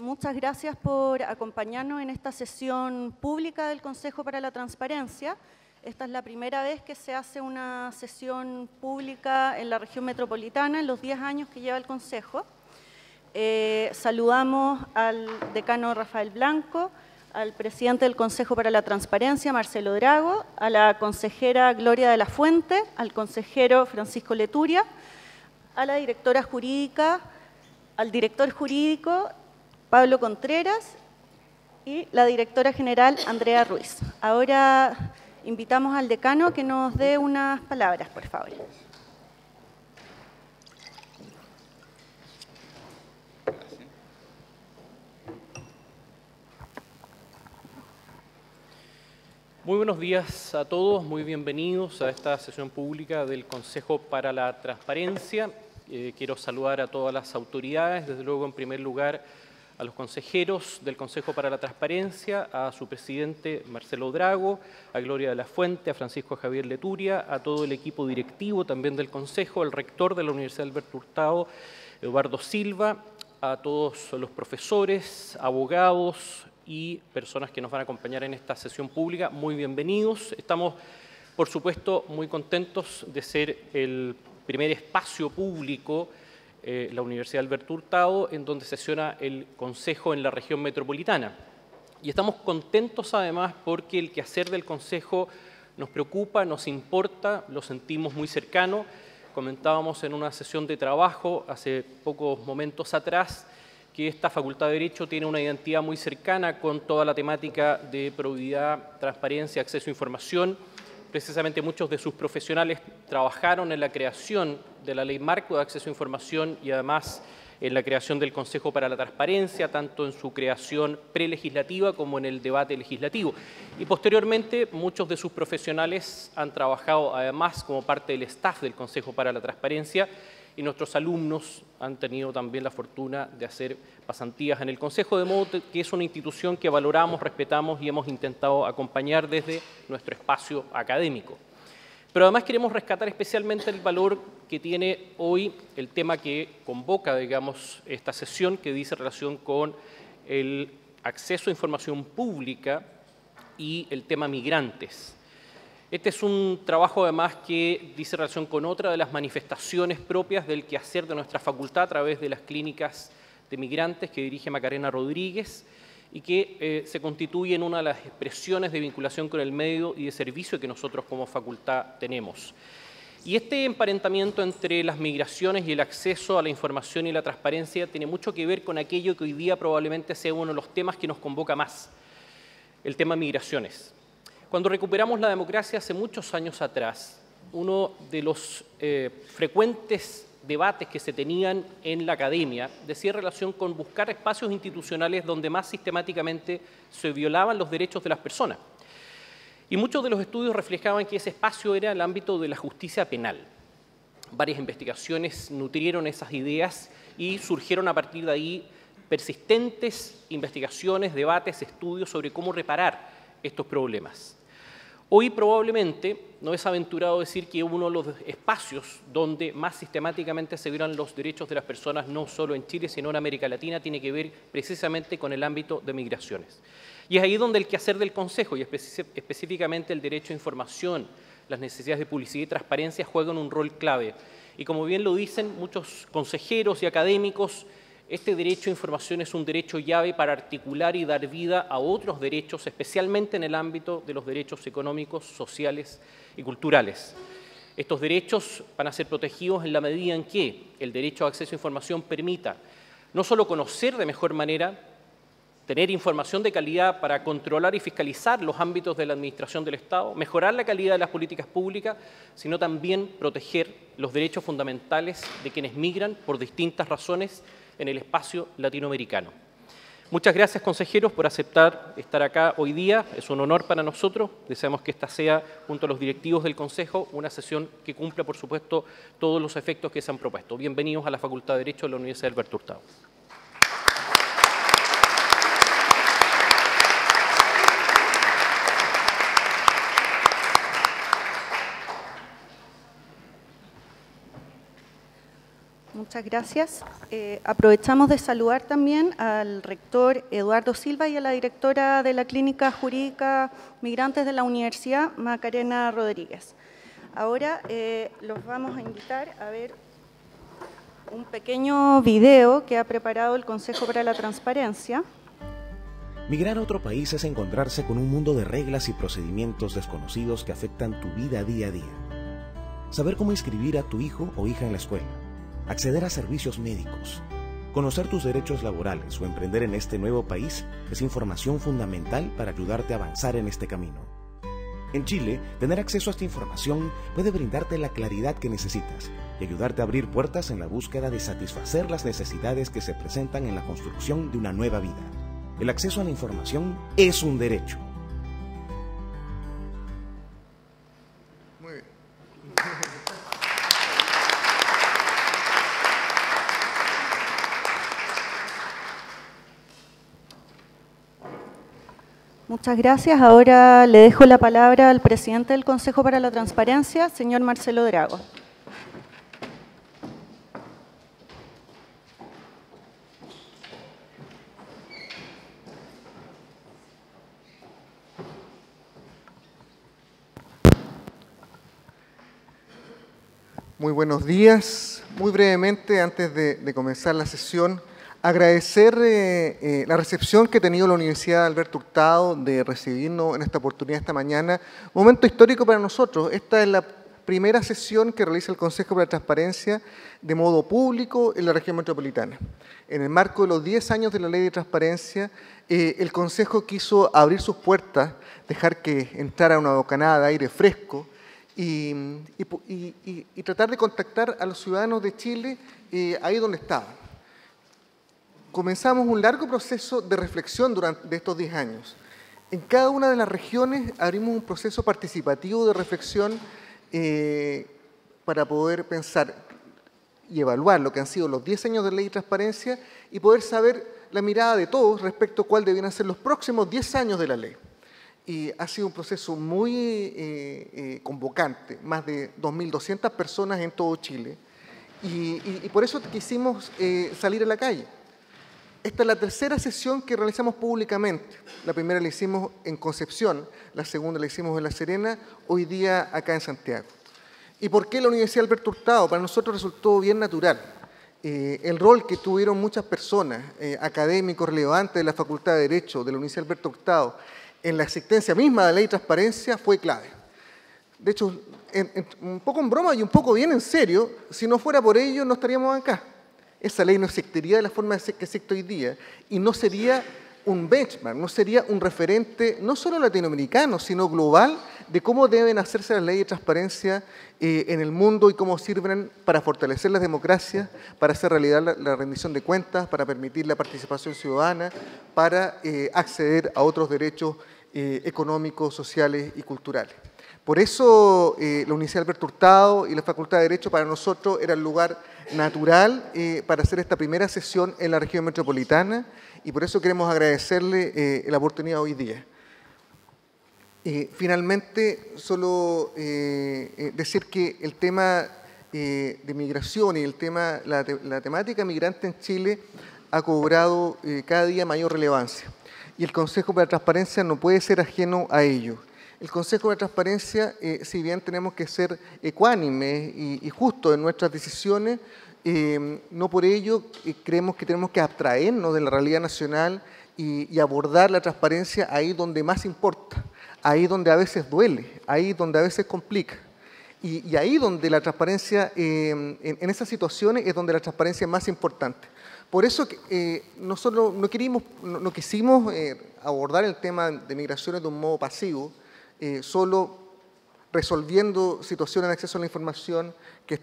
Muchas gracias por acompañarnos en esta sesión pública del Consejo para la Transparencia. Esta es la primera vez que se hace una sesión pública en la región metropolitana en los 10 años que lleva el Consejo. Saludamos al decano Rafael Blanco, al presidente del Consejo para la Transparencia, Marcelo Drago, a la consejera Gloria de la Fuente, al consejero Francisco Leturia, a la directora jurídica, al director jurídico Pablo Contreras y la directora general Andrea Ruiz. Ahora invitamos al decano a que nos dé unas palabras, por favor. Muy buenos días a todos, muy bienvenidos a esta sesión pública del Consejo para la Transparencia. Quiero saludar a todas las autoridades, desde luego en primer lugar a los consejeros del Consejo para la Transparencia, a su presidente Marcelo Drago, a Gloria de la Fuente, a Francisco Javier Leturia, a todo el equipo directivo también del Consejo, al rector de la Universidad Alberto Hurtado, Eduardo Silva, a todos los profesores, abogados y personas que nos van a acompañar en esta sesión pública. Muy bienvenidos. Estamos, por supuesto, muy contentos de ser el primer espacio público, la Universidad Alberto Hurtado, en donde sesiona el Consejo en la región metropolitana. Y estamos contentos además porque el quehacer del Consejo nos preocupa, nos importa, lo sentimos muy cercano. Comentábamos en una sesión de trabajo hace pocos momentos atrás que esta Facultad de Derecho tiene una identidad muy cercana con toda la temática de probidad, transparencia, acceso a información. Precisamente muchos de sus profesionales trabajaron en la creación de la Ley Marco de Acceso a Información y además en la creación del Consejo para la Transparencia, tanto en su creación prelegislativa como en el debate legislativo. Y posteriormente muchos de sus profesionales han trabajado además como parte del staff del Consejo para la Transparencia y nuestros alumnos han tenido también la fortuna de hacer pasantías en el Consejo, de modo que es una institución que valoramos, respetamos y hemos intentado acompañar desde nuestro espacio académico. Pero además queremos rescatar especialmente el valor que tiene hoy el tema que convoca, digamos, esta sesión, que dice relación con el acceso a información pública y el tema migrantes. Este es un trabajo además que dice relación con otra de las manifestaciones propias del quehacer de nuestra facultad a través de las clínicas de migrantes que dirige Macarena Rodríguez y que se constituye en una de las expresiones de vinculación con el medio y de servicio que nosotros como facultad tenemos. Y este emparentamiento entre las migraciones y el acceso a la información y la transparencia tiene mucho que ver con aquello que hoy día probablemente sea uno de los temas que nos convoca más, el tema migraciones. Cuando recuperamos la democracia hace muchos años atrás, uno de los frecuentes debates que se tenían en la academia decía relación con buscar espacios institucionales donde más sistemáticamente se violaban los derechos de las personas. Y muchos de los estudios reflejaban que ese espacio era el ámbito de la justicia penal. Varias investigaciones nutrieron esas ideas y surgieron a partir de ahí persistentes investigaciones, debates, estudios sobre cómo reparar estos problemas. Hoy probablemente no es aventurado decir que uno de los espacios donde más sistemáticamente se violan los derechos de las personas, no solo en Chile, sino en América Latina, tiene que ver precisamente con el ámbito de migraciones. Y es ahí donde el quehacer del Consejo, y específicamente el derecho a información, las necesidades de publicidad y transparencia, juegan un rol clave. Y como bien lo dicen muchos consejeros y académicos, este derecho a información es un derecho llave para articular y dar vida a otros derechos, especialmente en el ámbito de los derechos económicos, sociales y culturales. Estos derechos van a ser protegidos en la medida en que el derecho a acceso a información permita no solo conocer de mejor manera, tener información de calidad para controlar y fiscalizar los ámbitos de la administración del Estado, mejorar la calidad de las políticas públicas, sino también proteger los derechos fundamentales de quienes migran por distintas razones en el espacio latinoamericano. Muchas gracias, consejeros, por aceptar estar acá hoy día. Es un honor para nosotros. Deseamos que esta sea, junto a los directivos del Consejo, una sesión que cumpla, por supuesto, todos los efectos que se han propuesto. Bienvenidos a la Facultad de Derecho de la Universidad Alberto Hurtado. Muchas gracias. Aprovechamos de saludar también al rector Eduardo Silva y a la directora de la Clínica Jurídica Migrantes de la Universidad, Macarena Rodríguez. Ahora los vamos a invitar a ver un pequeño video que ha preparado el Consejo para la Transparencia. Migrar a otro país es encontrarse con un mundo de reglas y procedimientos desconocidos que afectan tu vida día a día. Saber cómo inscribir a tu hijo o hija en la escuela, acceder a servicios médicos, conocer tus derechos laborales o emprender en este nuevo país es información fundamental para ayudarte a avanzar en este camino. En Chile, tener acceso a esta información puede brindarte la claridad que necesitas y ayudarte a abrir puertas en la búsqueda de satisfacer las necesidades que se presentan en la construcción de una nueva vida. El acceso a la información es un derecho. Muy bien. Muchas gracias. Ahora le dejo la palabra al presidente del Consejo para la Transparencia, señor Marcelo Drago. Muy buenos días. Muy brevemente, antes de comenzar la sesión, agradecer la recepción que ha tenido la Universidad Alberto Hurtado de recibirnos en esta oportunidad esta mañana. Momento histórico para nosotros. Esta es la primera sesión que realiza el Consejo para la Transparencia de modo público en la región metropolitana. En el marco de los 10 años de la Ley de Transparencia, el Consejo quiso abrir sus puertas, dejar que entrara una bocanada de aire fresco y tratar de contactar a los ciudadanos de Chile ahí donde estaban. Comenzamos un largo proceso de reflexión durante estos 10 años. En cada una de las regiones abrimos un proceso participativo de reflexión para poder pensar y evaluar lo que han sido los 10 años de Ley de Transparencia y poder saber la mirada de todos respecto a cuál debían ser los próximos 10 años de la ley. Y ha sido un proceso muy convocante, más de 2.200 personas en todo Chile. Y por eso quisimos salir a la calle. Esta es la tercera sesión que realizamos públicamente. La primera la hicimos en Concepción, la segunda la hicimos en La Serena, hoy día acá en Santiago. ¿Y por qué la Universidad Alberto Hurtado? Para nosotros resultó bien natural. El rol que tuvieron muchas personas, académicos relevantes de la Facultad de Derecho de la Universidad Alberto Hurtado, en la existencia misma de la Ley de Transparencia fue clave. De hecho, un poco en broma y un poco bien en serio, si no fuera por ello no estaríamos acá. Esa ley no existiría de la forma que existe hoy día y no sería un benchmark, no sería un referente no solo latinoamericano, sino global de cómo deben hacerse las leyes de transparencia en el mundo y cómo sirven para fortalecer las democracias, para hacer realidad la rendición de cuentas, para permitir la participación ciudadana, para acceder a otros derechos económicos, sociales y culturales. Por eso la Universidad Alberto Hurtado y la Facultad de Derecho para nosotros era el lugar natural para hacer esta primera sesión en la región metropolitana y por eso queremos agradecerle la oportunidad hoy día. Finalmente, solo decir que el tema de migración y la temática migrante en Chile ha cobrado cada día mayor relevancia y el Consejo para la Transparencia no puede ser ajeno a ello. El Consejo de Transparencia, si bien tenemos que ser ecuánimes y justos en nuestras decisiones, no por ello creemos que tenemos que abstraernos de la realidad nacional y abordar la transparencia ahí donde más importa, ahí donde a veces duele, ahí donde a veces complica. Y ahí donde la transparencia, en esas situaciones es donde la transparencia es más importante. Por eso nosotros no quisimos abordar el tema de migraciones de un modo pasivo, solo resolviendo situaciones de acceso a la información que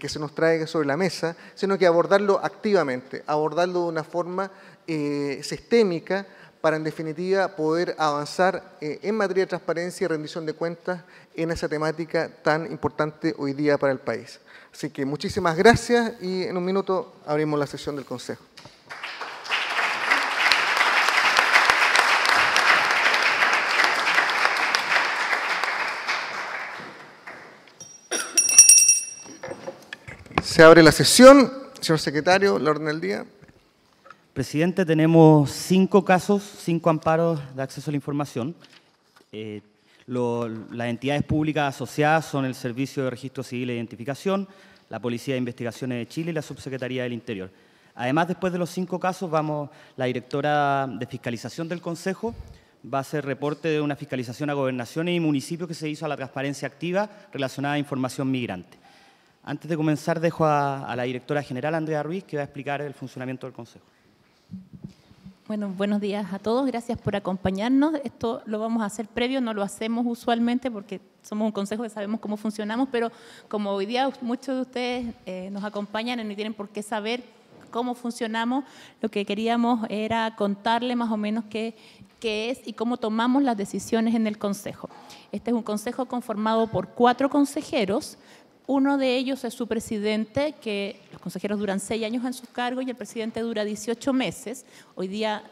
se nos traiga sobre la mesa, sino que abordarlo activamente, abordarlo de una forma sistémica para, en definitiva, poder avanzar en materia de transparencia y rendición de cuentas en esa temática tan importante hoy día para el país. Así que muchísimas gracias y en un minuto abrimos la sesión del Consejo. Se abre la sesión. Señor secretario, la orden del día. Presidente, tenemos 5 casos, 5 amparos de acceso a la información. Las entidades públicas asociadas son el Servicio de Registro Civil e Identificación, la Policía de Investigaciones de Chile y la Subsecretaría del Interior. Además, después de los 5 casos, la directora de fiscalización del Consejo va a hacer reporte de una fiscalización a gobernaciones y municipios que se hizo a la transparencia activa relacionada a información migrante. Antes de comenzar, dejo a la directora general, Andrea Ruiz, que va a explicar el funcionamiento del Consejo. Bueno, buenos días a todos. Gracias por acompañarnos. Esto lo vamos a hacer previo, no lo hacemos usualmente porque somos un consejo que sabemos cómo funcionamos, pero como hoy día muchos de ustedes nos acompañan y no tienen por qué saber cómo funcionamos, lo que queríamos era contarle más o menos qué es y cómo tomamos las decisiones en el consejo. Este es un consejo conformado por 4 consejeros. Uno de ellos es su presidente, que los consejeros duran 6 años en sus cargos y el presidente dura 18 meses. Hoy día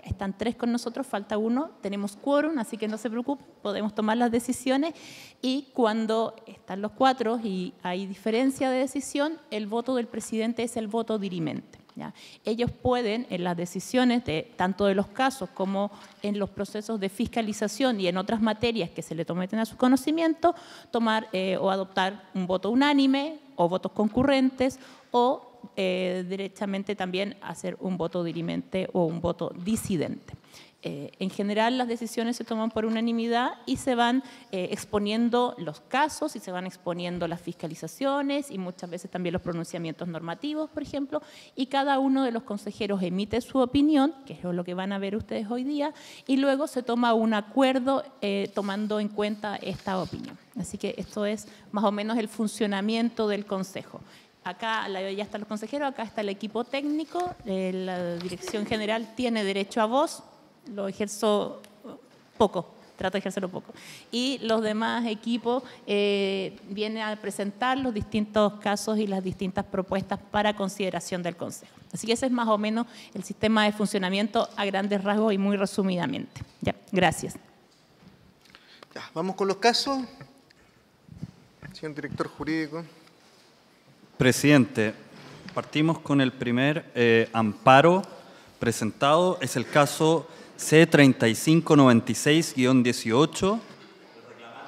están 3 con nosotros, falta 1. Tenemos quórum, así que no se preocupen, podemos tomar las decisiones. Y cuando están los 4 y hay diferencia de decisión, el voto del presidente es el voto dirimente. ¿Ya? Ellos pueden, en las decisiones tanto de los casos como en los procesos de fiscalización y en otras materias que se le someten a su conocimiento, tomar o adoptar un voto unánime o votos concurrentes o derechamente también hacer un voto dirimente o un voto disidente. En general las decisiones se toman por unanimidad y se van exponiendo los casos y se van exponiendo las fiscalizaciones y muchas veces también los pronunciamientos normativos, por ejemplo, y cada uno de los consejeros emite su opinión, que es lo que van a ver ustedes hoy día, y luego se toma un acuerdo tomando en cuenta esta opinión. Así que esto es más o menos el funcionamiento del consejo. Acá ya están los consejeros, acá está el equipo técnico, la dirección general tiene derecho a voz. Lo ejerzo poco, trato de ejercerlo poco. Y los demás equipos vienen a presentar los distintos casos y las distintas propuestas para consideración del Consejo. Así que ese es más o menos el sistema de funcionamiento a grandes rasgos y muy resumidamente. Ya, gracias. Ya, vamos con los casos. Señor director jurídico. Presidente, partimos con el primer amparo presentado. Es el caso C-3596-18,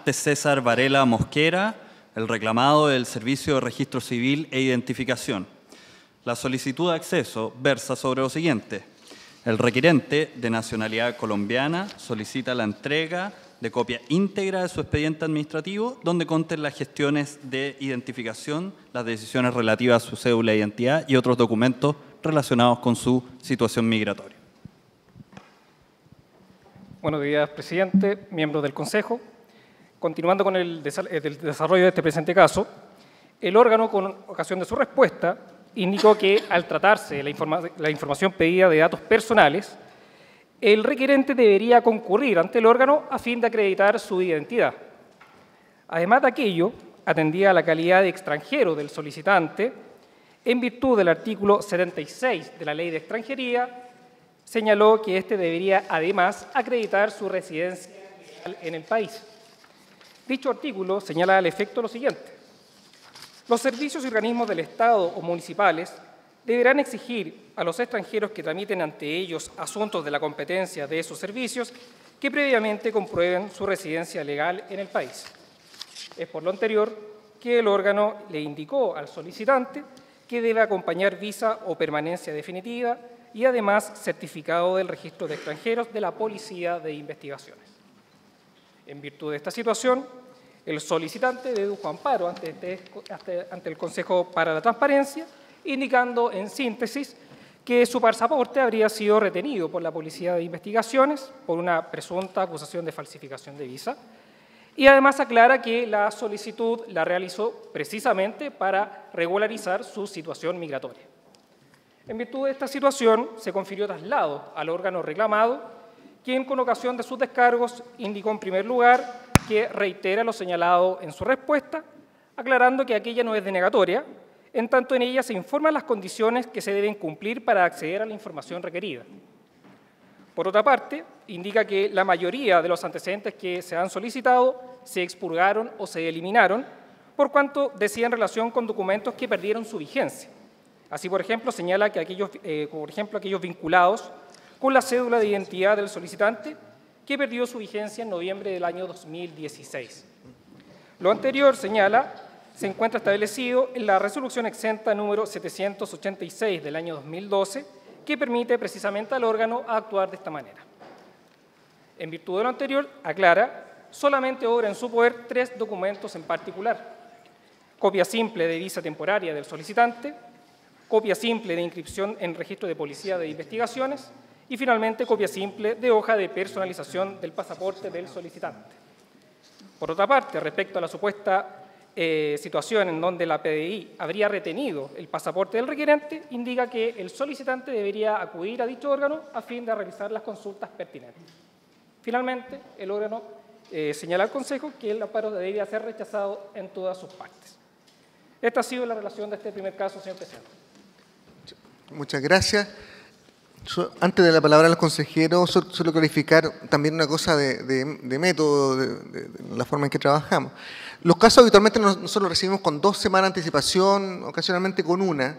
de César Varela Mosquera, el reclamado del Servicio de Registro Civil e Identificación. La solicitud de acceso versa sobre lo siguiente. El requerente, de nacionalidad colombiana, solicita la entrega de copia íntegra de su expediente administrativo, donde consten las gestiones de identificación, las decisiones relativas a su cédula de identidad y otros documentos relacionados con su situación migratoria. Buenos días, presidente, miembros del Consejo. Continuando con el desarrollo de este presente caso, el órgano, con ocasión de su respuesta, indicó que al tratarse de la información pedida de datos personales, el requerente debería concurrir ante el órgano a fin de acreditar su identidad. Además de aquello, atendía a la calidad de extranjero del solicitante, en virtud del artículo 76 de la Ley de Extranjería, señaló que éste debería además acreditar su residencia legal en el país. Dicho artículo señala al efecto lo siguiente. Los servicios y organismos del Estado o municipales deberán exigir a los extranjeros que tramiten ante ellos asuntos de la competencia de esos servicios que previamente comprueben su residencia legal en el país. Es por lo anterior que el órgano le indicó al solicitante que debe acompañar visa o permanencia definitiva y además certificado del registro de extranjeros de la Policía de Investigaciones. En virtud de esta situación, el solicitante dedujo amparo ante el Consejo para la Transparencia, indicando en síntesis que su pasaporte habría sido retenido por la Policía de Investigaciones por una presunta acusación de falsificación de visa, y además aclara que la solicitud la realizó precisamente para regularizar su situación migratoria. En virtud de esta situación, se confirió traslado al órgano reclamado, quien con ocasión de sus descargos indicó en primer lugar que reitera lo señalado en su respuesta, aclarando que aquella no es denegatoria, en tanto en ella se informan las condiciones que se deben cumplir para acceder a la información requerida. Por otra parte, indica que la mayoría de los antecedentes que se han solicitado se expurgaron o se eliminaron, por cuanto decía en relación con documentos que perdieron su vigencia. Así, por ejemplo, señala que aquellos vinculados con la cédula de identidad del solicitante que perdió su vigencia en noviembre del año 2016. Lo anterior, señala, se encuentra establecido en la resolución exenta número 786 del año 2012, que permite precisamente al órgano actuar de esta manera. En virtud de lo anterior, aclara, solamente obra en su poder 3 documentos en particular: copia simple de visa temporaria del solicitante, copia simple de inscripción en registro de policía de investigaciones y, finalmente, copia simple de hoja de personalización del pasaporte del solicitante. Por otra parte, respecto a la supuesta situación en donde la PDI habría retenido el pasaporte del requerente, indica que el solicitante debería acudir a dicho órgano a fin de realizar las consultas pertinentes. Finalmente, el órgano señala al Consejo que el amparo debería ser rechazado en todas sus partes. Esta ha sido la relación de este primer caso, señor presidente. Muchas gracias. Antes de la palabra al consejero, solo clarificar también una cosa de método, de la forma en que trabajamos. Los casos habitualmente nosotros los recibimos con 2 semanas de anticipación, ocasionalmente con 1,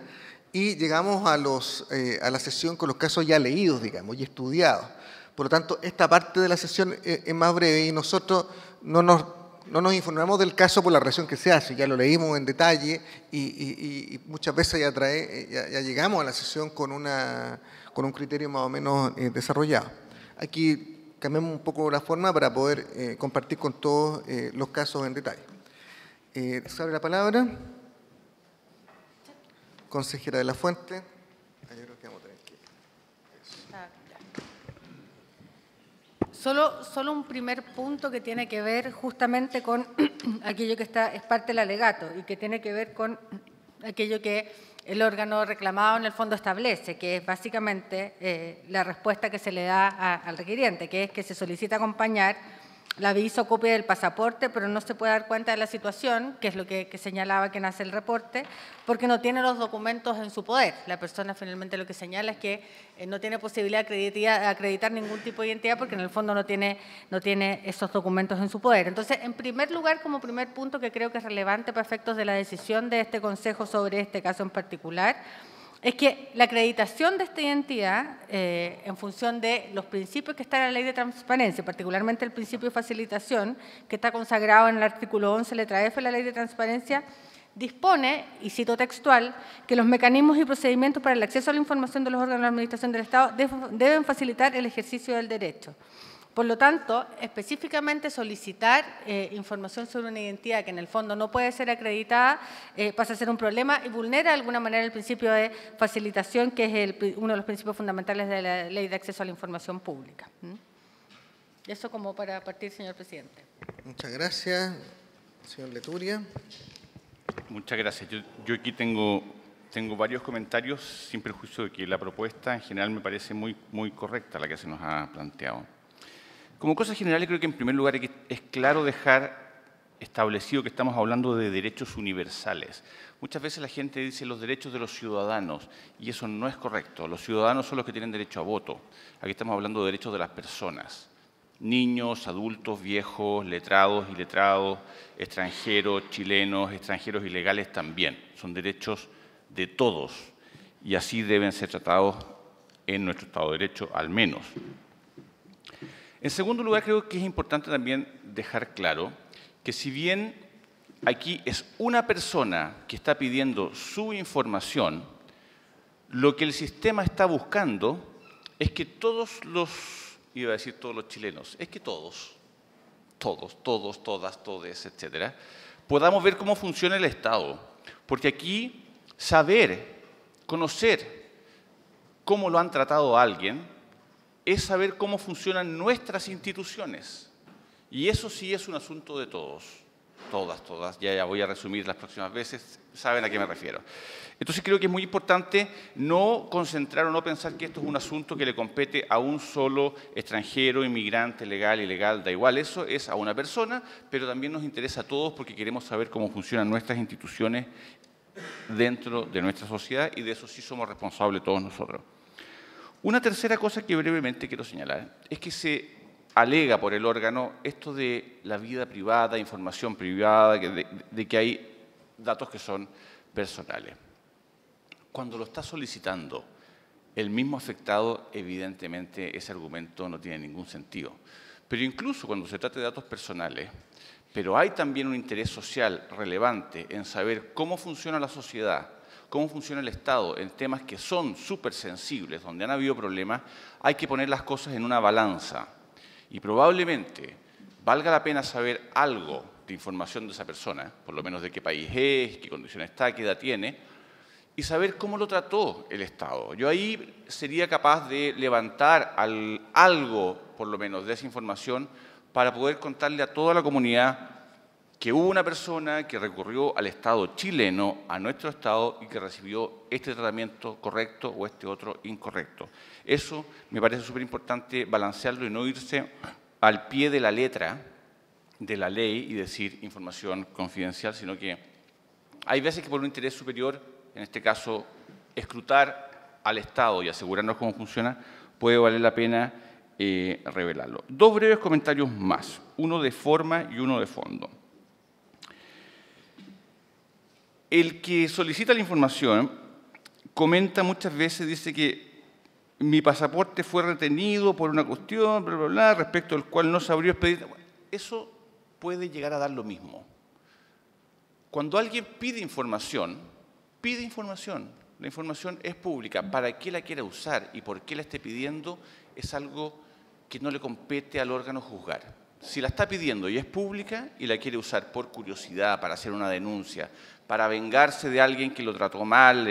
y llegamos a la sesión con los casos ya leídos, digamos, y estudiados. Por lo tanto, esta parte de la sesión es más breve y nosotros no nos informamos del caso por la relación que se hace, ya lo leímos en detalle y muchas veces ya llegamos a la sesión con un criterio más o menos desarrollado. Aquí cambiamos un poco la forma para poder compartir con todos los casos en detalle. Se abre la palabra. Consejera de la Fuente. Yo creo que vamos a tener que... Solo un primer punto que tiene que ver justamente con aquello que es parte del alegato y que tiene que ver con aquello que el órgano reclamado en el fondo establece, que es básicamente la respuesta que se le da al requiriente, que es que se solicita acompañar la aviso o copia del pasaporte, pero no se puede dar cuenta de la situación, que es lo que señalaba quien hace el reporte, porque no tiene los documentos en su poder. La persona finalmente lo que señala es que no tiene posibilidad de acreditar ningún tipo de identidad porque en el fondo no tiene esos documentos en su poder. Entonces, en primer lugar, como primer punto que creo que es relevante para efectos de la decisión de este Consejo sobre este caso en particular, es que la acreditación de esta identidad, en función de los principios que están en la Ley de Transparencia, particularmente el principio de facilitación, que está consagrado en el artículo 11, letra F de la Ley de Transparencia, dispone, y cito textual, que los mecanismos y procedimientos para el acceso a la información de los órganos de la Administración del Estado deben facilitar el ejercicio del derecho. Por lo tanto, específicamente solicitar información sobre una identidad que en el fondo no puede ser acreditada pasa a ser un problema y vulnera de alguna manera el principio de facilitación, que es uno de los principios fundamentales de la Ley de Acceso a la Información Pública. Eso como para partir, señor presidente. Muchas gracias. Señor Leturia. Muchas gracias. Yo aquí tengo varios comentarios, sin perjuicio de que la propuesta en general me parece muy correcta, la que se nos ha planteado. Como cosas generales, creo que en primer lugar es claro dejar establecido que estamos hablando de derechos universales. Muchas veces la gente dice los derechos de los ciudadanos, y eso no es correcto. Los ciudadanos son los que tienen derecho a voto. Aquí estamos hablando de derechos de las personas. Niños, adultos, viejos, letrados, iletrados, extranjeros, chilenos, extranjeros ilegales también. Son derechos de todos, y así deben ser tratados en nuestro Estado de Derecho, al menos. En segundo lugar, creo que es importante también dejar claro que si bien aquí es una persona que está pidiendo su información, lo que el sistema está buscando es que todos los chilenos, es que todos, todas, todes, etcétera, podamos ver cómo funciona el Estado. Porque aquí saber, conocer cómo lo han tratado a alguien, es saber cómo funcionan nuestras instituciones. Y eso sí es un asunto de todos. Todas. Ya voy a resumir las próximas veces, saben a qué me refiero. Entonces creo que es muy importante no concentrar o no pensar que esto es un asunto que le compete a un solo extranjero, inmigrante, legal, ilegal, da igual. Eso es a una persona, pero también nos interesa a todos porque queremos saber cómo funcionan nuestras instituciones dentro de nuestra sociedad y de eso sí somos responsables todos nosotros. Una tercera cosa que brevemente quiero señalar es que se alega por el órgano esto de la vida privada, información privada, de que hay datos que son personales. Cuando lo está solicitando el mismo afectado, evidentemente ese argumento no tiene ningún sentido. Pero incluso cuando se trata de datos personales, pero hay también un interés social relevante en saber cómo funciona la sociedad, cómo funciona el Estado en temas que son súper sensibles, donde han habido problemas, hay que poner las cosas en una balanza. Y probablemente valga la pena saber algo de información de esa persona, por lo menos de qué país es, qué condición está, qué edad tiene, y saber cómo lo trató el Estado. Yo ahí sería capaz de levantar algo, por lo menos, de esa información para poder contarle a toda la comunidad que hubo una persona que recurrió al Estado chileno, a nuestro Estado, y que recibió este tratamiento correcto o este otro incorrecto. Eso me parece súper importante balancearlo y no irse al pie de la letra de la ley y decir información confidencial, sino que hay veces que por un interés superior, en este caso, escrutar al Estado y asegurarnos cómo funciona, puede valer la pena revelarlo. Dos breves comentarios más, uno de forma y uno de fondo. El que solicita la información comenta muchas veces, dice que mi pasaporte fue retenido por una cuestión, bla, bla, bla, respecto al cual no se abrió expediente. Eso puede llegar a dar lo mismo. Cuando alguien pide información, la información es pública. Para qué la quiera usar y por qué la esté pidiendo es algo que no le compete al órgano juzgar. Si la está pidiendo y es pública y la quiere usar por curiosidad, para hacer una denuncia, para vengarse de alguien que lo trató mal,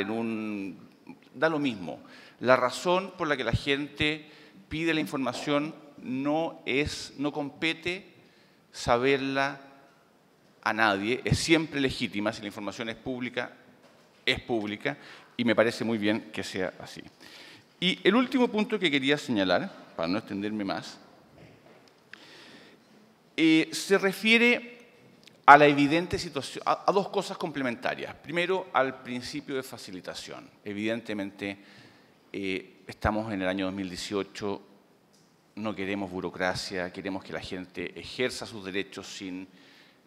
da lo mismo. La razón por la que la gente pide la información no compete saberla a nadie, es siempre legítima. Si la información es pública, y me parece muy bien que sea así. Y el último punto que quería señalar, para no extenderme más, se refiere a la evidente situación, a dos cosas complementarias. Primero, al principio de facilitación. Evidentemente, estamos en el año 2018, no queremos burocracia, queremos que la gente ejerza sus derechos sin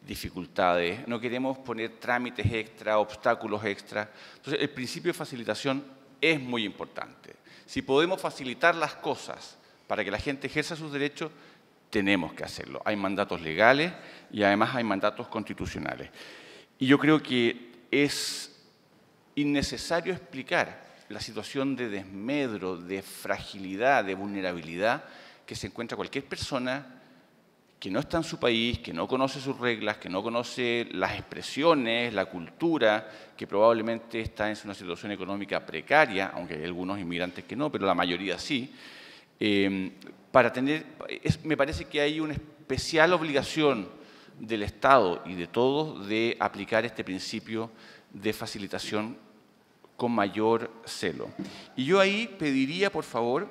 dificultades, no queremos poner trámites extra, obstáculos extra. Entonces, el principio de facilitación es muy importante. Si podemos facilitar las cosas para que la gente ejerza sus derechos, tenemos que hacerlo. Hay mandatos legales y además hay mandatos constitucionales. Y yo creo que es innecesario explicar la situación de desmedro, de fragilidad, de vulnerabilidad que se encuentra cualquier persona que no está en su país, que no conoce sus reglas, que no conoce las expresiones, la cultura, que probablemente está en una situación económica precaria, aunque hay algunos inmigrantes que no, pero la mayoría sí. Me parece que hay una especial obligación del Estado y de todos de aplicar este principio de facilitación con mayor celo. Y yo ahí pediría, por favor,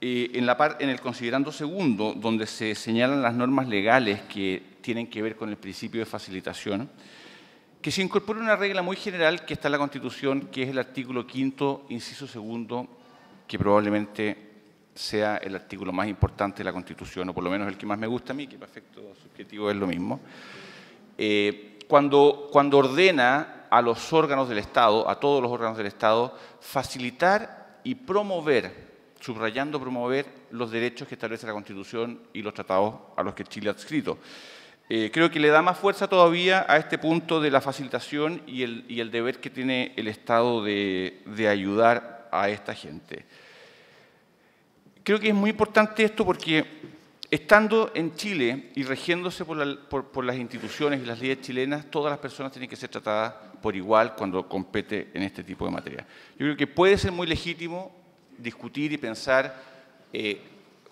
en el considerando segundo, donde se señalan las normas legales que tienen que ver con el principio de facilitación, que se incorpore una regla muy general que está en la Constitución, que es el artículo 5º, inciso segundo, que probablemente sea el artículo más importante de la Constitución, o por lo menos el que más me gusta a mí, que para efecto subjetivo es lo mismo, cuando ordena a los órganos del Estado, a todos los órganos del Estado, facilitar y promover, subrayando promover los derechos que establece la Constitución y los tratados a los que Chile ha adscrito. Creo que le da más fuerza todavía a este punto de la facilitación y el deber que tiene el Estado de ayudar a esta gente. Creo que es muy importante esto porque estando en Chile y regiéndose por las instituciones y las leyes chilenas, todas las personas tienen que ser tratadas por igual cuando compete en este tipo de materia. Yo creo que puede ser muy legítimo discutir y pensar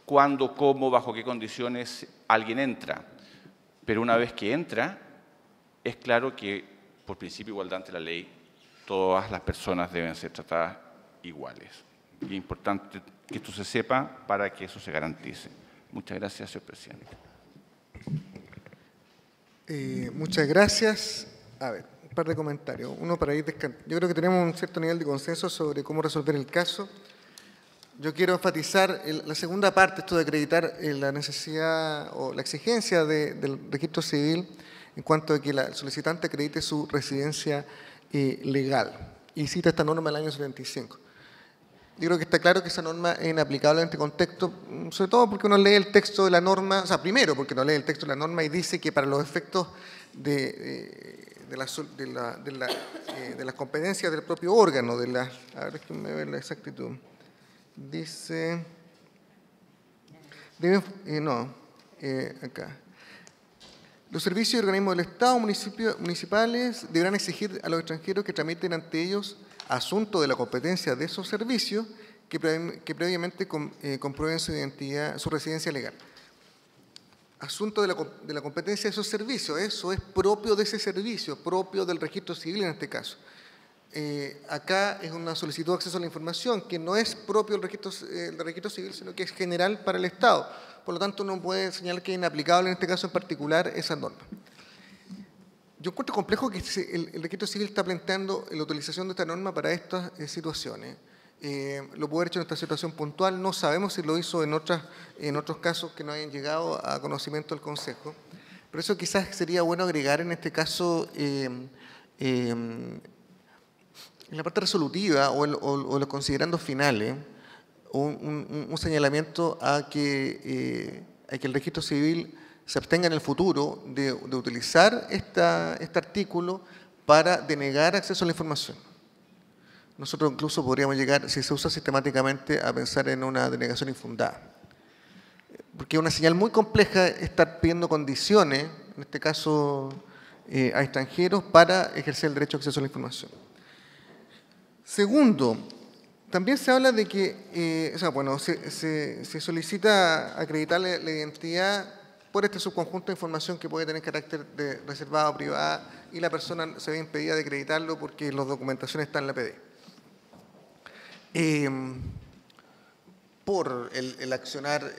cuándo, cómo, bajo qué condiciones alguien entra. Pero una vez que entra, es claro que, por principio de igualdad ante la ley, todas las personas deben ser tratadas iguales. Y es importante que esto se sepa para que eso se garantice. Muchas gracias, señor presidente. Muchas gracias. A ver, un par de comentarios. Uno para ir descartando. Yo creo que tenemos un cierto nivel de consenso sobre cómo resolver el caso. Yo quiero enfatizar la segunda parte, esto de acreditar la necesidad o la exigencia del registro civil en cuanto a que el solicitante acredite su residencia legal. Y cita esta norma del año 75. Yo creo que está claro que esa norma es inaplicable en este contexto, sobre todo porque uno lee el texto de la norma, o sea, primero porque uno lee el texto de la norma y dice que para los efectos de las competencias del propio órgano, a ver, déjenme ver la exactitud. Dice, acá. Los servicios y organismos del Estado municipales deberán exigir a los extranjeros que tramiten ante ellos asuntos de la competencia de esos servicios que previamente comprueben su identidad, su residencia legal. Asunto de la competencia de esos servicios, eso es propio de ese servicio, propio del registro civil en este caso. Acá es una solicitud de acceso a la información que no es propio del registro civil, sino que es general para el Estado. Por lo tanto, no puede señalar que es inaplicable en este caso en particular esa norma. Yo encuentro complejo que el registro civil está planteando la utilización de esta norma para estas situaciones. Lo pudo haber hecho en esta situación puntual, no sabemos si lo hizo en otros casos que no hayan llegado a conocimiento del Consejo. Por eso quizás sería bueno agregar en este caso en la parte resolutiva o los considerandos finales un señalamiento a que el registro civil se abstenga en el futuro de utilizar este artículo para denegar acceso a la información. Nosotros incluso podríamos llegar, si se usa sistemáticamente, a pensar en una denegación infundada. Porque es una señal muy compleja estar pidiendo condiciones, en este caso a extranjeros, para ejercer el derecho a acceso a la información. Segundo, también se habla de que se solicita acreditar la identidad por este subconjunto de información que puede tener carácter de reservada o privada y la persona se ve impedida de acreditarlo porque la documentación está en la PD. Por el accionar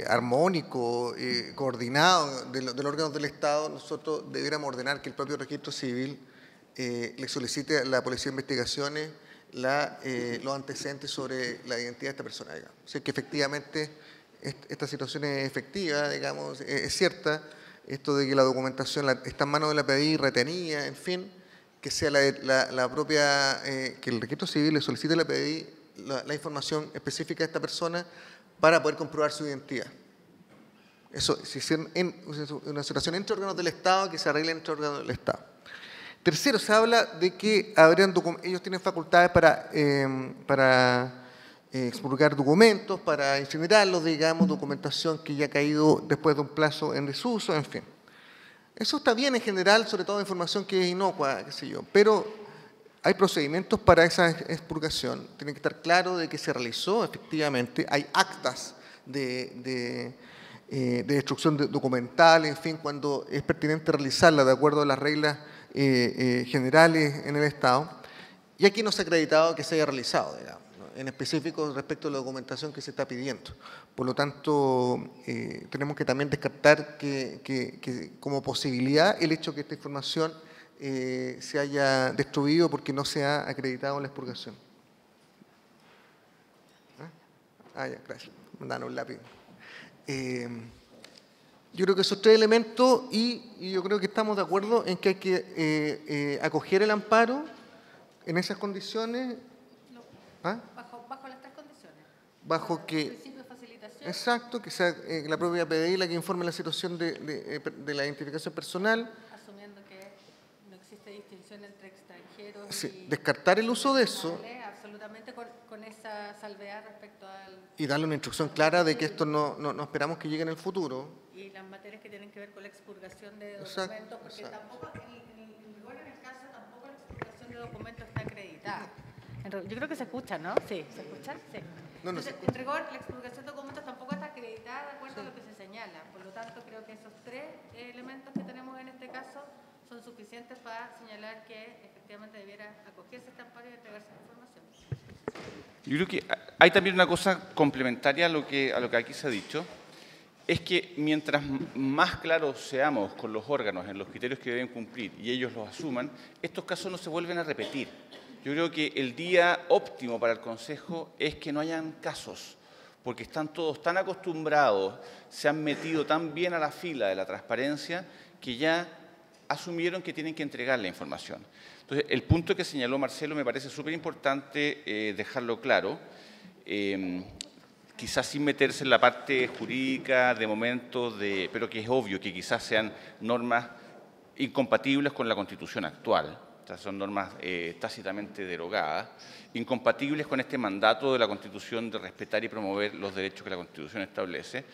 armónico, coordinado de los órganos del Estado, nosotros debiéramos ordenar que el propio registro civil le solicite a la Policía de Investigaciones los antecedentes sobre la identidad de esta persona. Digamos. O sea, que efectivamente esta situación es efectiva, digamos, es cierta, esto de que la documentación está en manos de la PDI retenida, en fin, que sea la propia, que el registro civil le solicite a la PDI la información específica de esta persona para poder comprobar su identidad. Eso, si es una situación entre órganos del Estado, que se arregle entre órganos del Estado. Tercero, se habla de que ellos tienen facultades para expurgar documentos, para incinerarlos, digamos, documentación que ya ha caído después de un plazo en desuso, en fin. Eso está bien en general, sobre todo información que es inocua, qué sé yo, pero hay procedimientos para esa expurgación. Tiene que estar claro de que se realizó efectivamente, hay actas de destrucción documental, en fin, cuando es pertinente realizarla de acuerdo a las reglas generales en el Estado. Y aquí no se ha acreditado que se haya realizado, digamos, ¿no? En específico respecto a la documentación que se está pidiendo. Por lo tanto, tenemos que también descartar que como posibilidad el hecho que esta información se haya destruido porque no se ha acreditado la expurgación. Ya, gracias. Mandanos un lápiz. Yo creo que esos tres elementos y yo creo que estamos de acuerdo en que hay que acoger el amparo en esas condiciones. ¿Ah? Bajo las tres condiciones. Bajo que... Principio de facilitación. Exacto, que sea la propia PDI la que informe la situación de la identificación personal. Asumiendo que no existe distinción entre extranjeros Sí, y... descartar el uso de eso. Absolutamente con esa salvedad respecto al... Y darle una instrucción clara de que esto no esperamos que llegue en el futuro. Y las materias que tienen que ver con la expurgación de documentos, Exacto, porque exacto. tampoco, en rigor en el caso, tampoco la expurgación de documentos está acreditada. Yo creo que se escucha, ¿no? Sí, ¿se escucha? Sí. Entonces, en rigor, la expurgación de documentos tampoco está acreditada de acuerdo a lo que se señala. Por lo tanto, creo que esos tres elementos que tenemos en este caso son suficientes para señalar que efectivamente debiera acogerse este amparo y entregarse la información. Yo creo que hay también una cosa complementaria a lo que aquí se ha dicho, es que mientras más claros seamos con los órganos en los criterios que deben cumplir y ellos los asuman, estos casos no se vuelven a repetir. Yo Yo creo que el día óptimo para el Consejo es que no hayan casos, porque están todos tan acostumbrados, se han metido tan bien a la fila de la transparencia, que ya asumieron que tienen que entregar la información. Entonces, el punto que señaló Marcelo me parece súper importante dejarlo claro, quizás sin meterse en la parte jurídica de momento, pero que es obvio que quizás sean normas incompatibles con la Constitución actual. O sea, son normas tácitamente derogadas, incompatibles con este mandato de la Constitución de respetar y promover los derechos que la Constitución establece,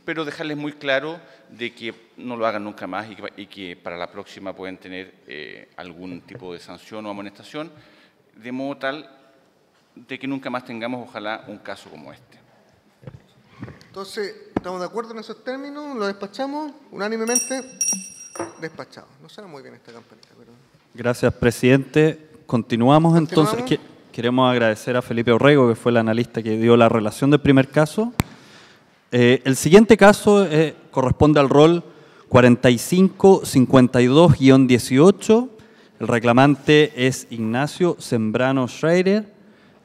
pero dejarles muy claro de que no lo hagan nunca más y que para la próxima pueden tener algún tipo de sanción o amonestación, de modo tal de que nunca más tengamos, ojalá, un caso como este. Entonces, ¿estamos de acuerdo en esos términos? ¿Lo despachamos unánimemente? Despachado. No suena muy bien esta campanita, pero... Gracias, presidente. Continuamos entonces. Queremos agradecer a Felipe Orrego, que fue el analista que dio la relación del primer caso. El siguiente caso corresponde al rol 4552-18. El reclamante es Ignacio Sembrano Schreier.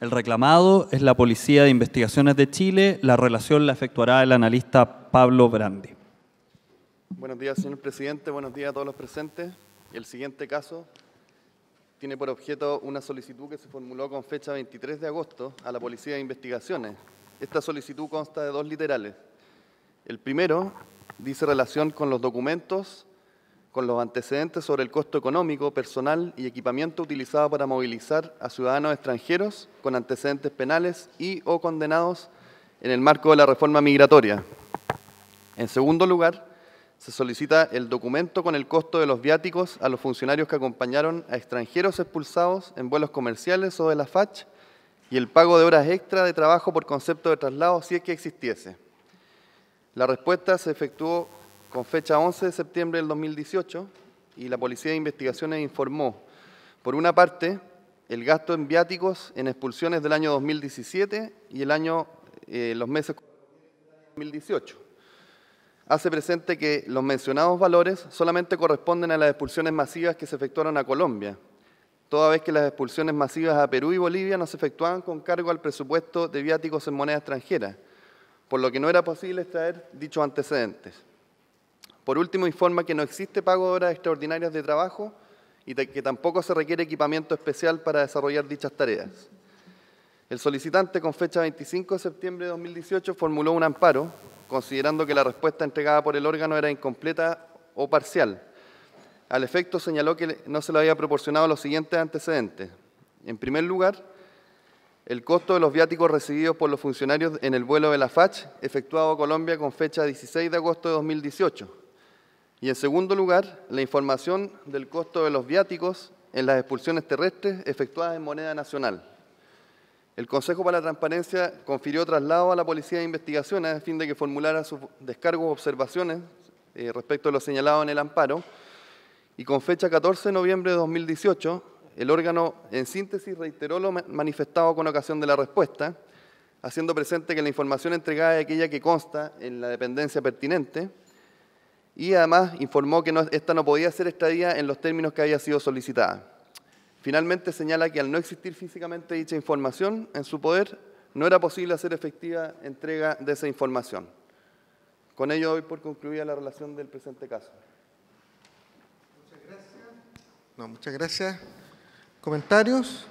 El reclamado es la Policía de Investigaciones de Chile. La relación la efectuará el analista Pablo Brandi. Buenos días, señor presidente. Buenos días a todos los presentes. El siguiente caso tiene por objeto una solicitud que se formuló con fecha 23 de agosto a la Policía de Investigaciones. Esta solicitud consta de 2 literales. El primero dice relación con los documentos, con los antecedentes sobre el costo económico, personal y equipamiento utilizado para movilizar a ciudadanos extranjeros con antecedentes penales y o condenados en el marco de la reforma migratoria. En segundo lugar, se solicita el documento con el costo de los viáticos a los funcionarios que acompañaron a extranjeros expulsados en vuelos comerciales o de la FACH y el pago de horas extra de trabajo por concepto de traslado si es que existiese. La respuesta se efectuó con fecha 11 de septiembre del 2018 y la Policía de Investigaciones informó, por una parte, el gasto en viáticos en expulsiones del año 2017 y los meses 2018. Hace presente que los mencionados valores solamente corresponden a las expulsiones masivas que se efectuaron a Colombia, toda vez que las expulsiones masivas a Perú y Bolivia no se efectuaban con cargo al presupuesto de viáticos en moneda extranjera, por lo que no era posible extraer dichos antecedentes. Por último, informa que no existe pago de horas extraordinarias de trabajo y que tampoco se requiere equipamiento especial para desarrollar dichas tareas. El solicitante, con fecha 25 de septiembre de 2018, formuló un amparo, considerando que la respuesta entregada por el órgano era incompleta o parcial. Al efecto, señaló que no se le había proporcionado los siguientes antecedentes. En primer lugar, el costo de los viáticos recibidos por los funcionarios en el vuelo de la FACH, efectuado a Colombia con fecha 16 de agosto de 2018. Y en segundo lugar, la información del costo de los viáticos en las expulsiones terrestres efectuadas en moneda nacional. El Consejo para la Transparencia confirió traslado a la Policía de Investigaciones a fin de que formulara sus descargos o observaciones respecto a lo señalado en el amparo, y con fecha 14 de noviembre de 2018, el órgano en síntesis reiteró lo manifestado con ocasión de la respuesta, haciendo presente que la información entregada es aquella que consta en la dependencia pertinente, y además informó que esta no podía ser extraída en los términos que había sido solicitada. Finalmente señala que al no existir físicamente dicha información en su poder, no era posible hacer efectiva entrega de esa información. Con ello doy por concluida la relación del presente caso. Muchas gracias. Muchas gracias. ¿Comentarios?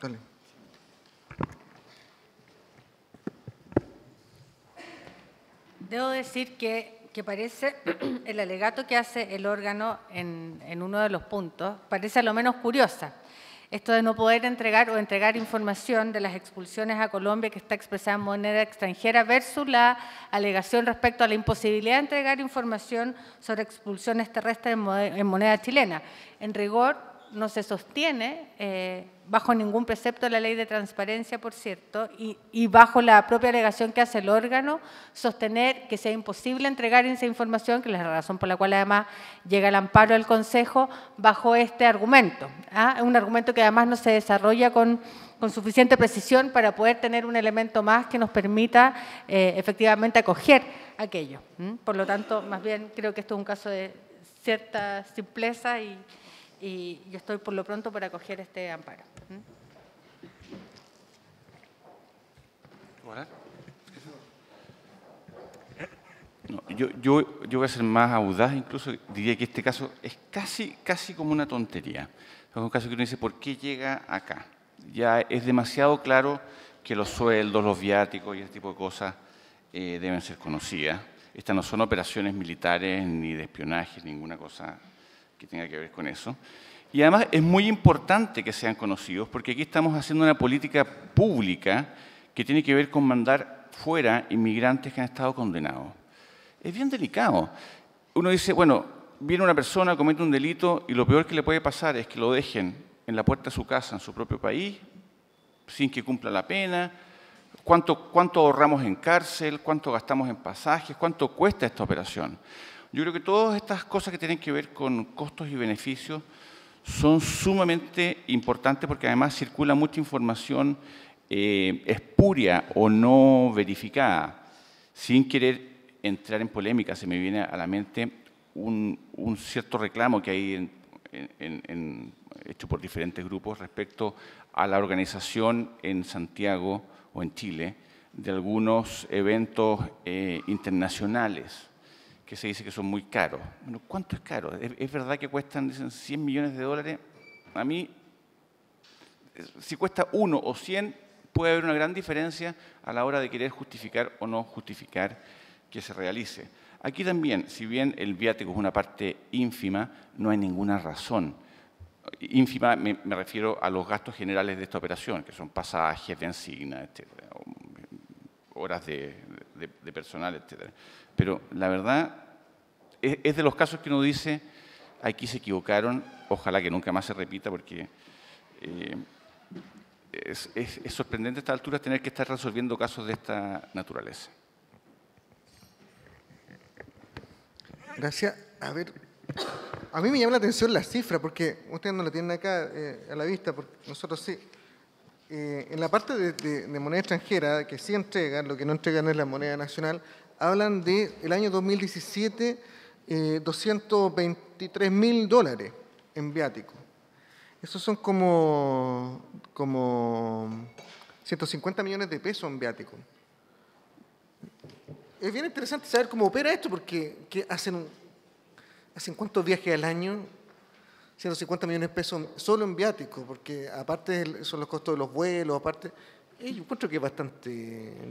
Dale. Debo decir que parece el alegato que hace el órgano en uno de los puntos, parece a lo menos curiosa. Esto de no poder entregar o entregar información de las expulsiones a Colombia que está expresada en moneda extranjera versus la alegación respecto a la imposibilidad de entregar información sobre expulsiones terrestres en moneda chilena. En rigor, no se sostiene bajo ningún precepto de la ley de transparencia, por cierto, y bajo la propia alegación que hace el órgano, sostener que sea imposible entregar esa información, que es la razón por la cual además llega el amparo del Consejo, bajo este argumento. Es un argumento que además no se desarrolla con suficiente precisión para poder tener un elemento más que nos permita efectivamente acoger aquello. Por lo tanto, más bien creo que esto es un caso de cierta simpleza y y yo estoy por lo pronto por acoger este amparo. No, yo voy a ser más audaz, incluso diría que este caso es casi como una tontería. Es un caso que uno dice, ¿por qué llega acá? Ya es demasiado claro que los sueldos, los viáticos y ese tipo de cosas deben ser conocidas. Estas no son operaciones militares ni de espionaje, ninguna cosa que tenga que ver con eso. Y además es muy importante que sean conocidos, porque aquí estamos haciendo una política pública que tiene que ver con mandar fuera inmigrantes que han estado condenados. Es bien delicado. Uno dice, bueno, viene una persona, comete un delito y lo peor que le puede pasar es que lo dejen en la puerta de su casa, en su propio país, sin que cumpla la pena. ¿Cuánto ahorramos en cárcel? ¿Cuánto gastamos en pasajes? ¿Cuánto cuesta esta operación? Yo creo que todas estas cosas que tienen que ver con costos y beneficios son sumamente importantes porque además circula mucha información espuria o no verificada. Sin querer entrar en polémica, se me viene a la mente un cierto reclamo que hay hecho por diferentes grupos respecto a la organización en Santiago o en Chile de algunos eventos internacionales que se dice que son muy caros. Bueno, ¿cuánto es caro? ¿Es verdad que cuestan, dicen, 100 millones de dólares? A mí, si cuesta 1 o 100, puede haber una gran diferencia a la hora de querer justificar o no justificar que se realice. Aquí también, si bien el viático es una parte ínfima, no hay ninguna razón. Ínfima me refiero a los gastos generales de esta operación, que son pasajes, bencina, etcétera, horas de personal, etcétera. Pero la verdad es de los casos que uno dice, aquí se equivocaron, ojalá que nunca más se repita, porque es sorprendente a esta altura tener que estar resolviendo casos de esta naturaleza. Gracias. A ver, a mí me llama la atención la cifra, porque ustedes no la tienen acá a la vista, porque nosotros sí. En la parte de moneda extranjera, que sí entregan, lo que no entregan es la moneda nacional, hablan del año 2017, 223.000 dólares en viático. Esos son como 150 millones de pesos en viático. Es bien interesante saber cómo opera esto, porque hacen cuántos viajes al año, 150 millones de pesos solo en viáticos, porque aparte son los costos de los vuelos, aparte, yo encuentro que es bastante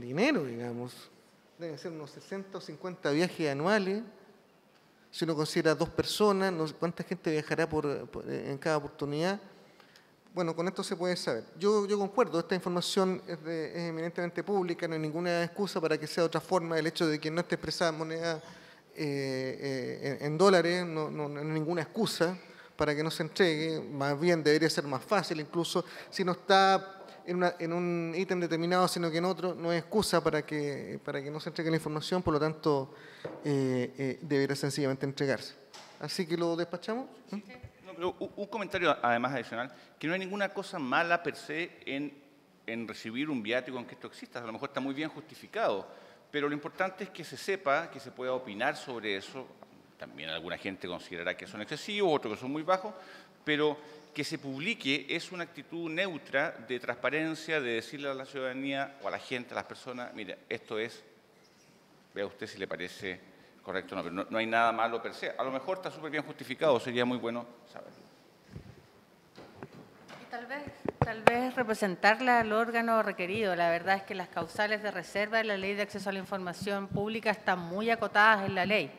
dinero, digamos. Deben ser unos 60 o 50 viajes anuales. Si uno considera 2 personas, no sé cuánta gente viajará en cada oportunidad. Bueno, con esto se puede saber. Yo concuerdo, esta información es eminentemente pública, no hay ninguna excusa para que sea de otra forma. El hecho de que no esté expresada en moneda en dólares no hay ninguna excusa para que no se entregue. Más bien debería ser más fácil, incluso si no está en un ítem determinado, sino que en otro, no hay excusa para que no se entregue la información, por lo tanto, debería sencillamente entregarse. Así que lo despachamos. Sí. Pero un comentario además adicional, que no hay ninguna cosa mala per se en recibir un viático, en que esto exista, a lo mejor está muy bien justificado, pero lo importante es que se sepa, que se pueda opinar sobre eso. También alguna gente considerará que son excesivos, otros que son muy bajos, pero que se publique es una actitud neutra de transparencia, de decirle a la ciudadanía o a la gente, a las personas, mire, esto es, vea usted si le parece correcto o no, pero no hay nada malo per se. A lo mejor está súper bien justificado, sería muy bueno saberlo. Y tal vez representarla al órgano requerido. La verdad es que las causales de reserva de la Ley de Acceso a la Información Pública están muy acotadas en la ley.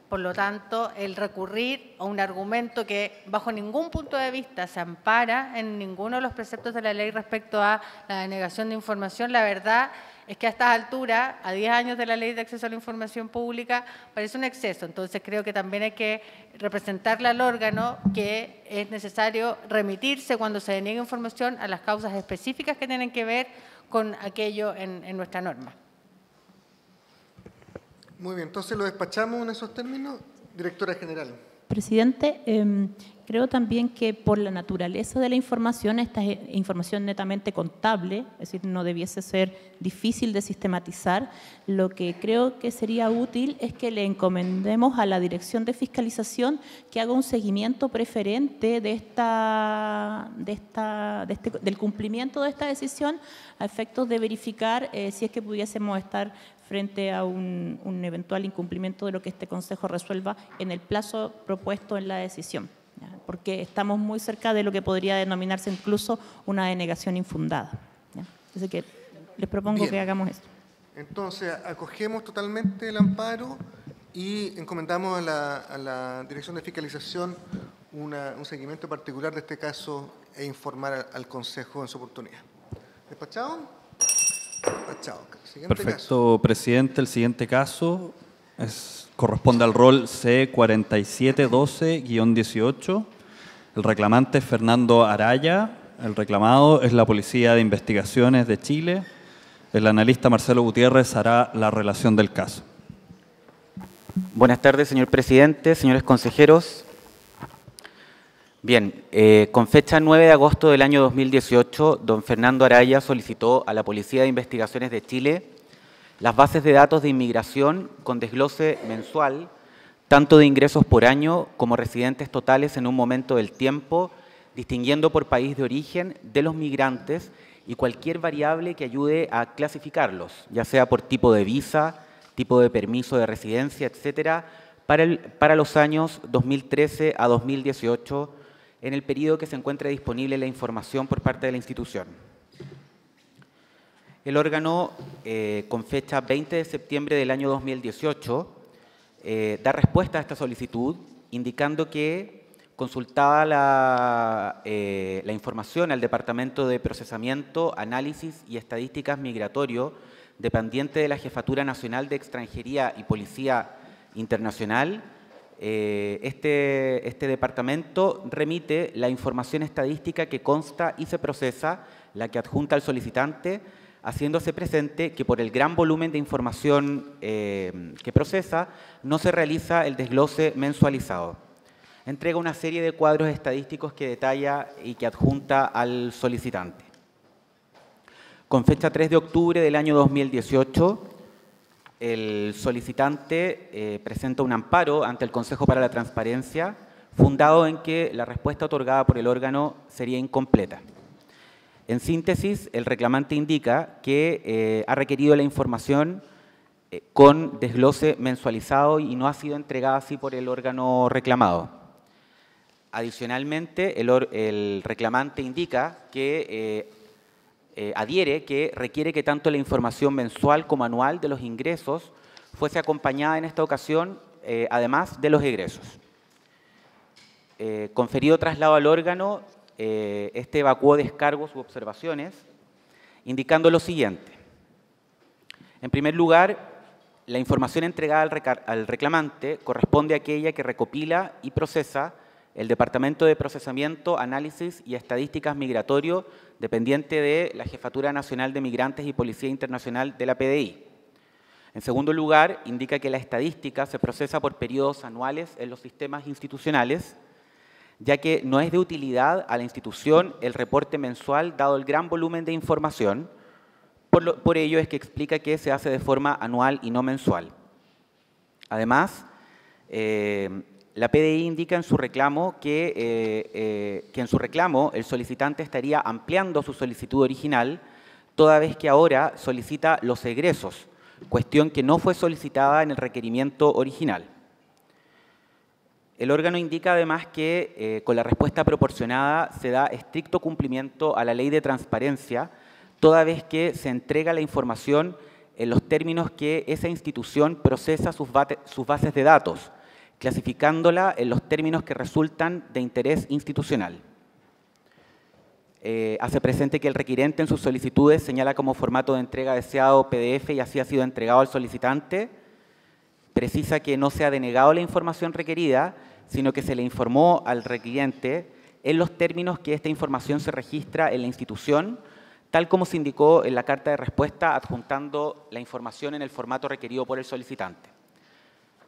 Por lo tanto, el recurrir a un argumento que bajo ningún punto de vista se ampara en ninguno de los preceptos de la ley respecto a la denegación de información, la verdad es que a estas alturas, a 10 años de la Ley de Acceso a la Información Pública, parece un exceso. Entonces, creo que también hay que representarle al órgano que es necesario remitirse cuando se deniegue información a las causas específicas que tienen que ver con aquello en nuestra norma. Muy bien, entonces lo despachamos en esos términos. Directora General. Presidente, creo también que por la naturaleza de la información, esta es información netamente contable, es decir, no debiese ser difícil de sistematizar. Lo que creo que sería útil es que le encomendemos a la Dirección de Fiscalización que haga un seguimiento preferente del cumplimiento de esta decisión a efectos de verificar si es que pudiésemos estar frente a un eventual incumplimiento de lo que este Consejo resuelva en el plazo propuesto en la decisión, ¿ya? Porque estamos muy cerca de lo que podría denominarse incluso una denegación infundada, ¿ya? Así que les propongo que hagamos esto. Entonces, acogemos totalmente el amparo y encomendamos a la Dirección de Fiscalización un seguimiento particular de este caso e informar al Consejo en su oportunidad. ¿Despachado? Perfecto, presidente. El siguiente caso corresponde al rol C4712-18. El reclamante es Fernando Araya. El reclamado es la Policía de Investigaciones de Chile. El analista Marcelo Gutiérrez hará la relación del caso. Buenas tardes, señor presidente, señores consejeros. Bien, con fecha 9 de agosto del año 2018, don Fernando Araya solicitó a la Policía de Investigaciones de Chile las bases de datos de inmigración con desglose mensual, tanto de ingresos por año como residentes totales en un momento del tiempo, distinguiendo por país de origen de los migrantes y cualquier variable que ayude a clasificarlos, ya sea por tipo de visa, tipo de permiso de residencia, etcétera, para los años 2013 a 2018, en el periodo que se encuentre disponible la información por parte de la institución. El órgano, con fecha 20 de septiembre del año 2018, da respuesta a esta solicitud, indicando que consultaba la información al Departamento de Procesamiento, Análisis y Estadísticas Migratorio, dependiente de la Jefatura Nacional de Extranjería y Policía Internacional. Este departamento remite la información estadística que consta y se procesa, la que adjunta al solicitante, haciéndose presente que por el gran volumen de información que procesa, no se realiza el desglose mensualizado. Entrega una serie de cuadros estadísticos que detalla y que adjunta al solicitante. Con fecha 3 de octubre del año 2018, el solicitante presenta un amparo ante el Consejo para la Transparencia, fundado en que la respuesta otorgada por el órgano sería incompleta. En síntesis, el reclamante indica que ha requerido la información con desglose mensualizado y no ha sido entregada así por el órgano reclamado. Adicionalmente, el reclamante indica que adhiere que requiere que tanto la información mensual como anual de los ingresos fuese acompañada en esta ocasión, además de los egresos. Conferido traslado al órgano, este evacuó descargos u observaciones, indicando lo siguiente. En primer lugar, la información entregada al reclamante corresponde a aquella que recopila y procesa el Departamento de Procesamiento, Análisis y Estadísticas Migratorio, dependiente de la Jefatura Nacional de Migrantes y Policía Internacional de la PDI. En segundo lugar, indica que la estadística se procesa por periodos anuales en los sistemas institucionales, ya que no es de utilidad a la institución el reporte mensual dado el gran volumen de información. Por ello es que explica que se hace de forma anual y no mensual. Además, la PDI indica en su reclamo que en su reclamo el solicitante estaría ampliando su solicitud original, toda vez que ahora solicita los egresos, cuestión que no fue solicitada en el requerimiento original. El órgano indica además que con la respuesta proporcionada se da estricto cumplimiento a la ley de transparencia, toda vez que se entrega la información en los términos que esa institución procesa sus bases de datos, clasificándola en los términos que resultan de interés institucional. Hace presente que el requirente en sus solicitudes señala como formato de entrega deseado PDF y así ha sido entregado al solicitante. Precisa que no se ha denegado la información requerida, sino que se le informó al requiriente en los términos que esta información se registra en la institución, tal como se indicó en la carta de respuesta adjuntando la información en el formato requerido por el solicitante.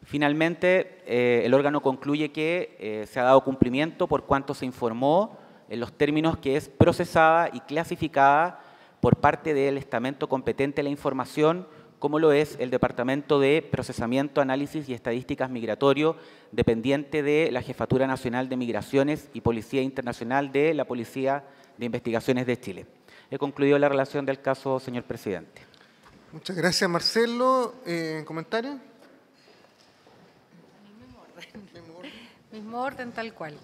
Finalmente, el órgano concluye que se ha dado cumplimiento por cuanto se informó en los términos que es procesada y clasificada por parte del estamento competente la información, como lo es el Departamento de Procesamiento, Análisis y Estadísticas Migratorio, dependiente de la Jefatura Nacional de Migraciones y Policía Internacional de la Policía de Investigaciones de Chile. He concluido la relación del caso, señor presidente. Muchas gracias, Marcelo. ¿Comentario? Mismo orden, tal cual.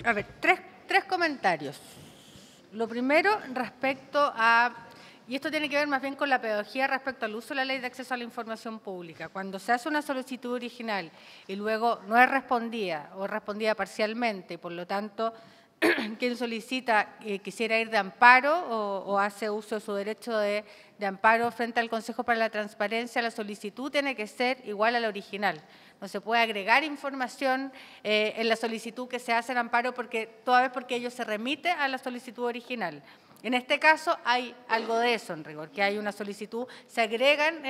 A ver, tres comentarios. Lo primero, respecto a, y esto tiene que ver más bien con la pedagogía respecto al uso de la Ley de Acceso a la Información Pública. Cuando se hace una solicitud original y luego no es respondida o es respondida parcialmente, por lo tanto, quien solicita quisiera ir de amparo o hace uso de su derecho de amparo frente al Consejo para la Transparencia, la solicitud tiene que ser igual a la original. No se puede agregar información en la solicitud que se hace en amparo toda vez porque ello se remite a la solicitud original. En este caso hay algo de eso en rigor, que hay una solicitud, se agregan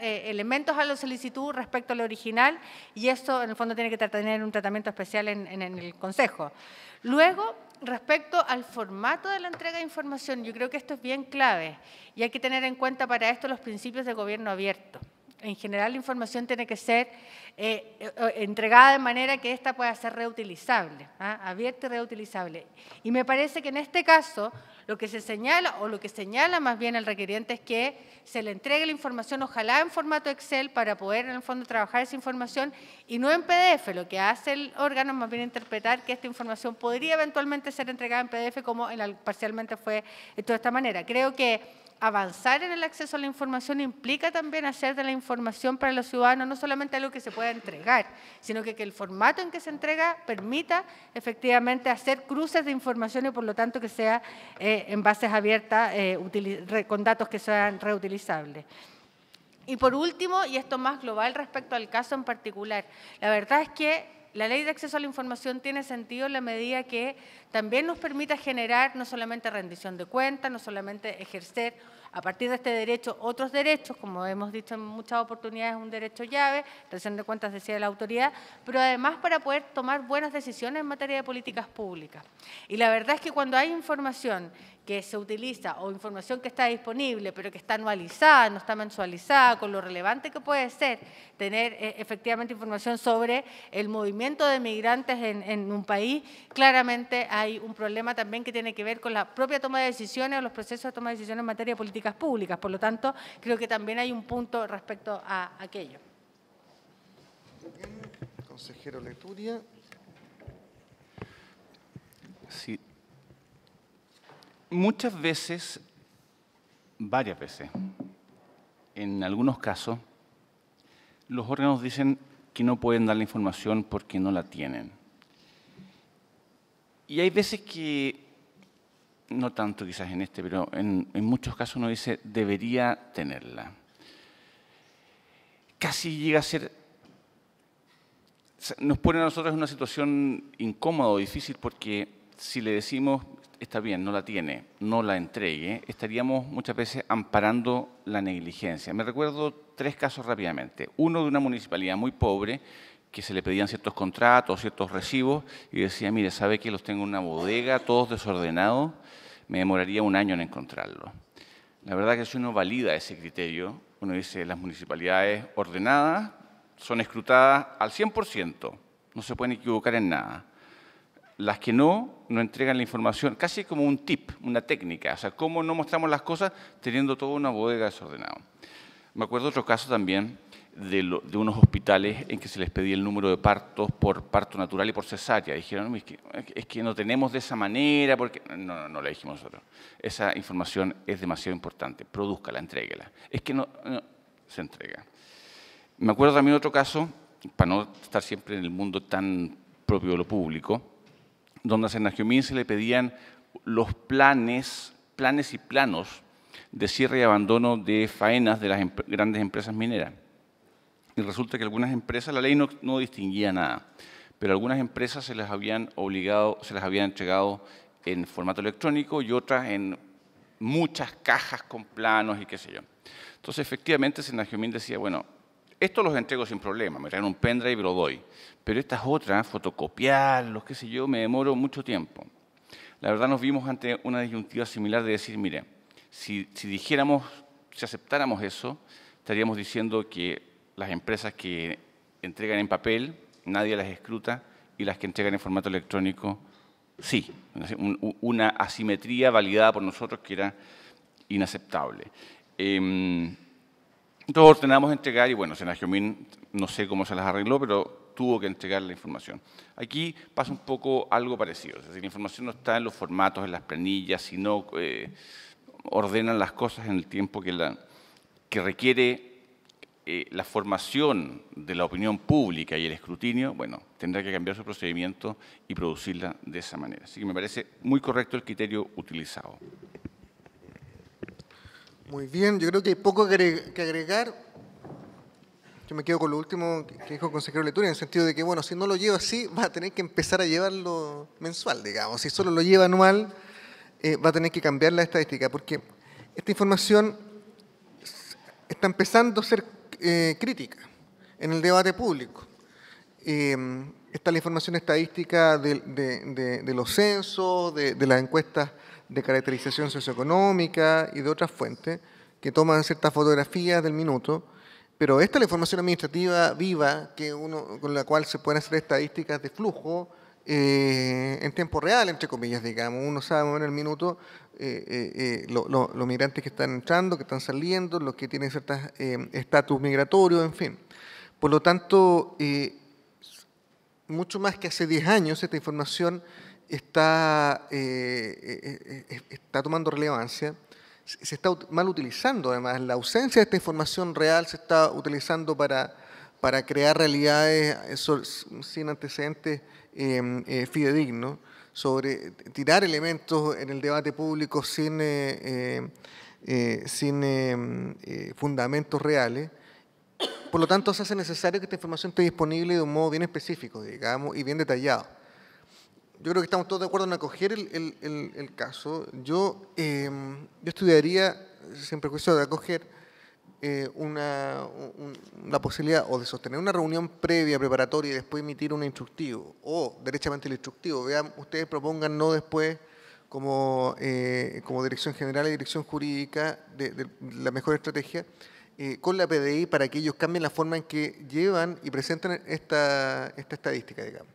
elementos a la solicitud respecto a la original y eso en el fondo tiene que tener un tratamiento especial en el Consejo. Luego, respecto al formato de la entrega de información, yo creo que esto es bien clave y hay que tener en cuenta para esto los principios de gobierno abierto. En general, la información tiene que ser entregada de manera que ésta pueda ser reutilizable, abierta y reutilizable. Y me parece que en este caso, lo que se señala, o lo que señala más bien el requiriente, es que se le entregue la información, ojalá en formato Excel, para poder en el fondo trabajar esa información, y no en PDF. Lo que hace el órgano es más bien interpretar que esta información podría eventualmente ser entregada en PDF, como parcialmente fue hecho de esta manera. Creo que avanzar en el acceso a la información implica también hacer de la información para los ciudadanos no solamente algo que se pueda entregar, sino que el formato en que se entrega permita efectivamente hacer cruces de información y por lo tanto que sea en bases abiertas con datos que sean reutilizables. Y por último, y esto más global respecto al caso en particular, la verdad es que la Ley de Acceso a la Información tiene sentido en la medida que también nos permita generar no solamente rendición de cuentas, no solamente ejercer a partir de este derecho otros derechos, como hemos dicho en muchas oportunidades, un derecho llave, rendición de cuentas decía la autoridad, pero además para poder tomar buenas decisiones en materia de políticas públicas. Y la verdad es que cuando hay información que se utiliza o información que está disponible, pero que está anualizada, no está mensualizada, con lo relevante que puede ser tener efectivamente información sobre el movimiento de migrantes en un país, claramente hay un problema también que tiene que ver con la propia toma de decisiones o los procesos de toma de decisiones en materia de políticas públicas. Por lo tanto, creo que también hay un punto respecto a aquello. Consejero Leturia. Sí. Muchas veces, varias veces, en algunos casos, los órganos dicen que no pueden dar la información porque no la tienen. Y hay veces que, no tanto quizás en este, pero en muchos casos uno dice debería tenerla. Casi llega a ser, nos pone a nosotros en una situación incómoda o difícil porque si le decimos está bien, no la tiene, no la entregue, estaríamos muchas veces amparando la negligencia. Me recuerdo 3 casos rápidamente. Uno de una municipalidad muy pobre, que se le pedían ciertos contratos, ciertos recibos, y decía, mire, ¿sabe que los tengo en una bodega, todos desordenados? Me demoraría 1 año en encontrarlos. La verdad que si uno valida ese criterio, uno dice, las municipalidades ordenadas son escrutadas al 100%, no se pueden equivocar en nada. Las que no entregan la información, casi como un tip, una técnica. O sea, cómo no mostramos las cosas teniendo toda una bodega desordenada. Me acuerdo otro caso también de unos hospitales en que se les pedía el número de partos por parto natural y por cesárea. Dijeron, es que no tenemos de esa manera, porque no le dijimos nosotros. Esa información es demasiado importante, produzcala, entréguela. Es que no se entrega. Me acuerdo también otro caso, para no estar siempre en el mundo tan propio de lo público, donde a Senagiomín se le pedían los planes y planos de cierre y abandono de faenas de las grandes empresas mineras. Y resulta que algunas empresas, la ley no distinguía nada, pero algunas empresas se les habían entregado en formato electrónico y otras en muchas cajas con planos y qué sé yo. Entonces, efectivamente, Senagiomín decía, bueno, Esto los entrego sin problema, me traen un pendrive y lo doy. Pero estas otras, fotocopiarlos, qué sé yo, me demoro mucho tiempo. La verdad nos vimos ante una disyuntiva similar de decir, mire, si dijéramos, si aceptáramos eso, estaríamos diciendo que las empresas que entregan en papel, nadie las escruta, y las que entregan en formato electrónico, sí. Una asimetría validada por nosotros que era inaceptable. Entonces ordenamos entregar y bueno, Senagiomín no sé cómo se las arregló, pero tuvo que entregar la información. Aquí pasa un poco algo parecido, es decir, la información no está en los formatos, en las planillas, sino ordenan las cosas en el tiempo que requiere la formación de la opinión pública y el escrutinio, bueno, tendrá que cambiar su procedimiento y producirla de esa manera. Así que me parece muy correcto el criterio utilizado. Muy bien, yo creo que hay poco que agregar. Yo me quedo con lo último que dijo el consejero Leturia, en el sentido de que, bueno, si no lo lleva así, va a tener que empezar a llevarlo mensual, digamos. Si solo lo lleva anual, va a tener que cambiar la estadística, porque esta información está empezando a ser crítica en el debate público. Está la información estadística de los censos, de las encuestas de caracterización socioeconómica y de otras fuentes que toman ciertas fotografías del minuto, pero esta es la información administrativa viva con la cual se pueden hacer estadísticas de flujo en tiempo real, entre comillas, digamos. Uno sabe en el minuto los migrantes que están entrando, que están saliendo, los que tienen ciertos estatus migratorios, en fin. Por lo tanto, mucho más que hace 10 años, esta información está tomando relevancia. Se está mal utilizando, además. La ausencia de esta información real se está utilizando para crear realidades sin antecedentes fidedignos, sobre tirar elementos en el debate público sin fundamentos reales. Por lo tanto, se hace necesario que esta información esté disponible de un modo bien específico, digamos, y bien detallado. Yo creo que estamos todos de acuerdo en acoger el caso. Yo estudiaría, sin prejuicio de acoger, la posibilidad o de sostener una reunión previa, preparatoria, y después emitir un instructivo, o derechamente el instructivo. Vean, ustedes propongan no después como Dirección General y Dirección Jurídica de la mejor estrategia, con la PDI para que ellos cambien la forma en que llevan y presentan esta estadística, digamos.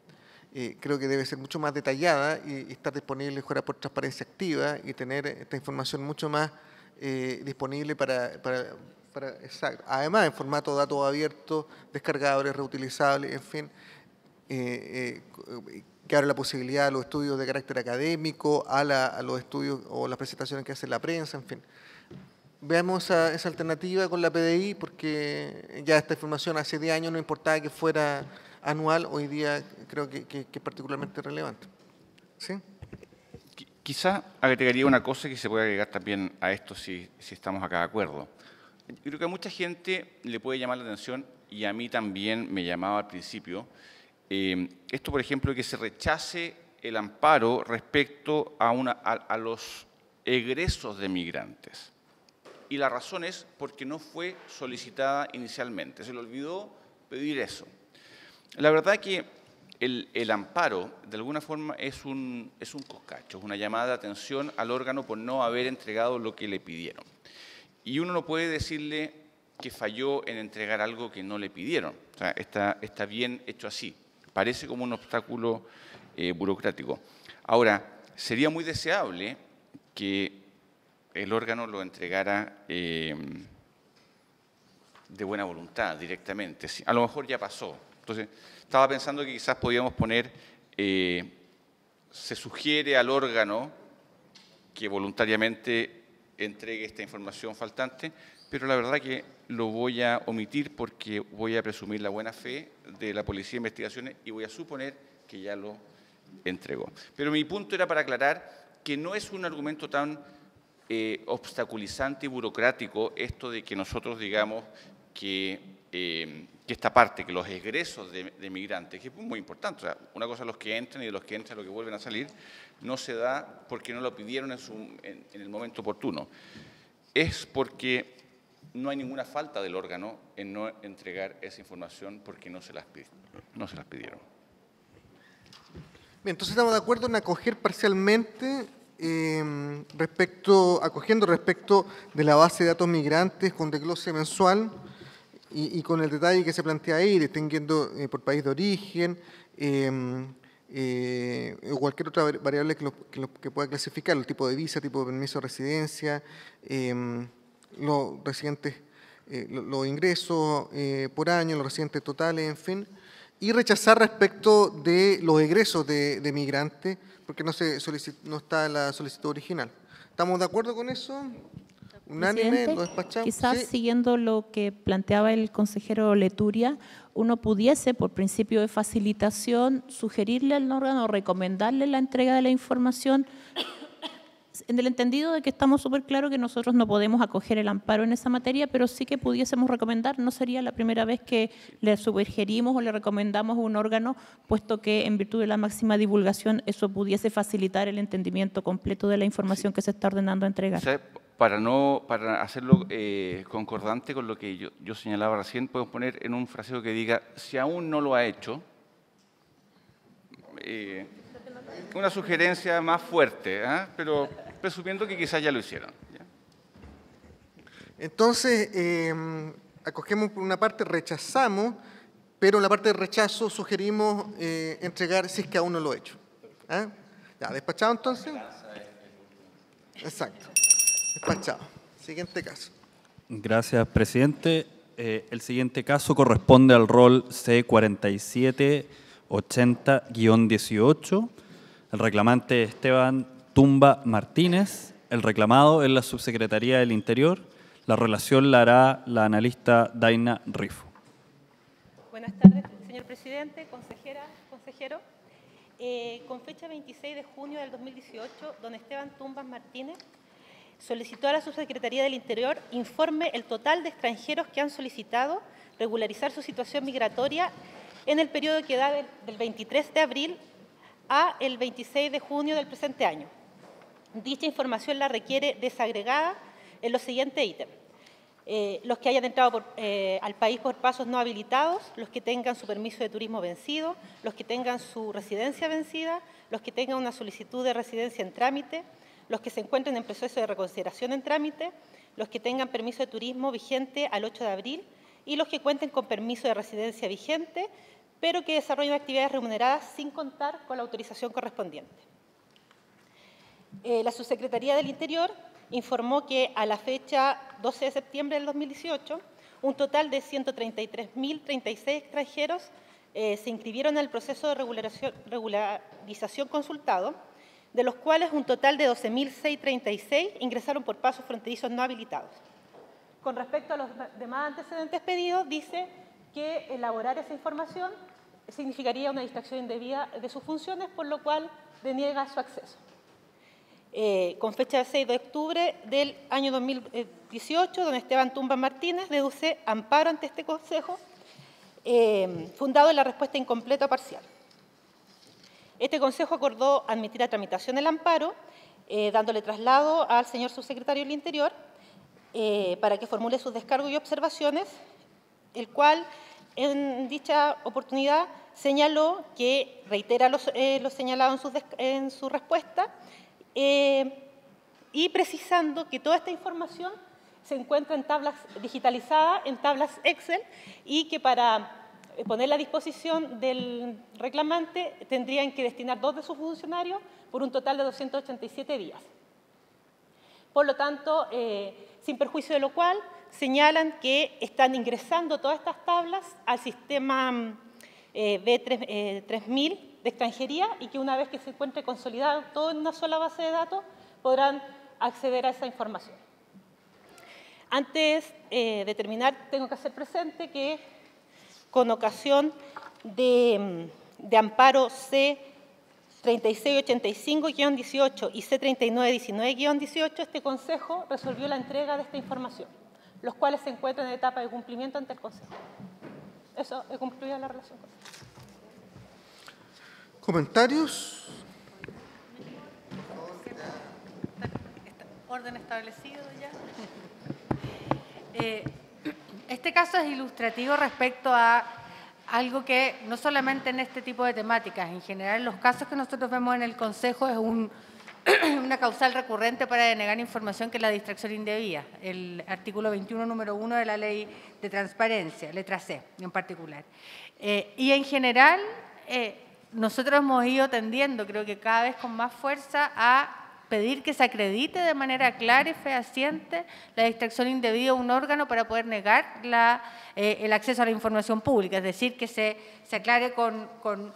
Creo que debe ser mucho más detallada y estar disponible fuera por transparencia activa y tener esta información mucho más disponible exacto. Además, en formato de datos abiertos, descargables, reutilizables, en fin, que abre la posibilidad a los estudios de carácter académico, a los estudios o las presentaciones que hace la prensa, en fin. Veamos esa alternativa con la PDI, porque ya esta información hace 10 años no importaba que fuera anual, hoy día creo que es particularmente relevante. ¿Sí? Quizá agregaría una cosa que se puede agregar también a esto si estamos acá de acuerdo. Yo creo que a mucha gente le puede llamar la atención, y a mí también me llamaba al principio, esto, por ejemplo, que se rechace el amparo respecto a los egresos de migrantes. Y la razón es porque no fue solicitada inicialmente, se le olvidó pedir eso. La verdad que el amparo, de alguna forma, es un coscacho, es una llamada de atención al órgano por no haber entregado lo que le pidieron. Y uno no puede decirle que falló en entregar algo que no le pidieron. O sea, está bien hecho así. Parece como un obstáculo burocrático. Ahora, sería muy deseable que el órgano lo entregara de buena voluntad, directamente. A lo mejor ya pasó. Entonces, estaba pensando que quizás podíamos poner, se sugiere al órgano que voluntariamente entregue esta información faltante, pero la verdad que lo voy a omitir porque voy a presumir la buena fe de la Policía de Investigaciones y voy a suponer que ya lo entregó. Pero mi punto era para aclarar que no es un argumento tan obstaculizante y burocrático esto de que nosotros digamos que esta parte, que los egresos de migrantes, que es muy importante, o sea, una cosa es los que entran y de los que entran los que vuelven a salir, no se da porque no lo pidieron en el momento oportuno. Es porque no hay ninguna falta del órgano en no entregar esa información porque no se las pidieron. Bien, entonces estamos de acuerdo en acoger parcialmente acogiendo respecto de la base de datos migrantes con desglose mensual y con el detalle que se plantea ahí, distinguiendo por país de origen o cualquier otra variable que pueda clasificar, el tipo de visa, tipo de permiso de residencia, los residentes, los ingresos por año, los residentes totales, en fin, y rechazar respecto de los egresos de migrantes, porque no está la solicitud original. ¿Estamos de acuerdo con eso? ¿Unánime? ¿Lo despachamos? Quizás ¿Sí? siguiendo lo que planteaba el consejero Leturia, uno pudiese, por principio de facilitación, sugerirle al órgano o recomendarle la entrega de la información en el entendido de que estamos súper claros que nosotros no podemos acoger el amparo en esa materia, pero sí que pudiésemos recomendar. No sería la primera vez que le sugerimos o le recomendamos a un órgano, puesto que en virtud de la máxima divulgación eso pudiese facilitar el entendimiento completo de la información que se está ordenando entregar. O sea, para hacerlo concordante con lo que yo señalaba recién, podemos poner en un fraseo que diga, si aún no lo ha hecho, una sugerencia más fuerte, pero presumiendo que quizás ya lo hicieron. ¿Ya? Entonces, acogemos por una parte, rechazamos, pero en la parte de rechazo sugerimos entregar si es que aún no lo ha hecho. Ya, ¿despachado entonces? Exacto, despachado. Siguiente caso. Gracias, presidente. El siguiente caso corresponde al rol C4780-18. El reclamante Esteban Tumba Martínez. El reclamado es la Subsecretaría del Interior. La relación la hará la analista Daina Rifo. Buenas tardes, señor presidente, consejera, consejero. Con fecha 26 de junio del 2018, don Esteban Tumbas Martínez solicitó a la Subsecretaría del Interior informe el total de extranjeros que han solicitado regularizar su situación migratoria en el periodo que da del 23 de abril a el 26 de junio del presente año. Dicha información la requiere desagregada en los siguientes ítems. Los que hayan entrado al país por pasos no habilitados, los que tengan su permiso de turismo vencido, los que tengan su residencia vencida, los que tengan una solicitud de residencia en trámite, los que se encuentren en proceso de reconsideración en trámite, los que tengan permiso de turismo vigente al 8 de abril y los que cuenten con permiso de residencia vigente, pero que desarrollen actividades remuneradas sin contar con la autorización correspondiente. La Subsecretaría del Interior informó que a la fecha 12 de septiembre del 2018, un total de 133.036 extranjeros se inscribieron en el proceso de regularización consultado, de los cuales un total de 12.636 ingresaron por pasos fronterizos no habilitados. Con respecto a los demás antecedentes pedidos, dice que elaborar esa información significaría una distracción indebida de sus funciones, por lo cual deniega su acceso. Con fecha del 6 de octubre del año 2018, don Esteban Tumbas Martínez deduce amparo ante este Consejo, fundado en la respuesta incompleta o parcial. Este Consejo acordó admitir a tramitación el amparo, dándole traslado al señor Subsecretario del Interior para que formule sus descargos y observaciones, el cual en dicha oportunidad señaló que reitera lo señalado en su respuesta, y precisando que toda esta información se encuentra en tablas digitalizadas, en tablas Excel, y que para ponerla a disposición del reclamante tendrían que destinar 2 de sus funcionarios por un total de 287 días. Por lo tanto, sin perjuicio de lo cual, señalan que están ingresando todas estas tablas al sistema B3000 de extranjería y que una vez que se encuentre consolidado todo en una sola base de datos, podrán acceder a esa información. Antes de terminar, tengo que hacer presente que con ocasión de amparo C3685-18 y C3919-18, este Consejo resolvió la entrega de esta información, los cuales se encuentran en etapa de cumplimiento ante el Consejo. Eso concluye la relación con esto. ¿Comentarios? Orden establecido ya. Este caso es ilustrativo respecto a algo que no solamente en este tipo de temáticas, en general los casos que nosotros vemos en el Consejo es una causal recurrente para denegar información, que es la distracción indebida, el artículo 21, número 1 de la Ley de Transparencia, letra C en particular. Y en general, nosotros hemos ido tendiendo, creo que cada vez con más fuerza, a pedir que se acredite de manera clara y fehaciente la distracción indebida a un órgano para poder negar el acceso a la información pública, es decir, que se aclare con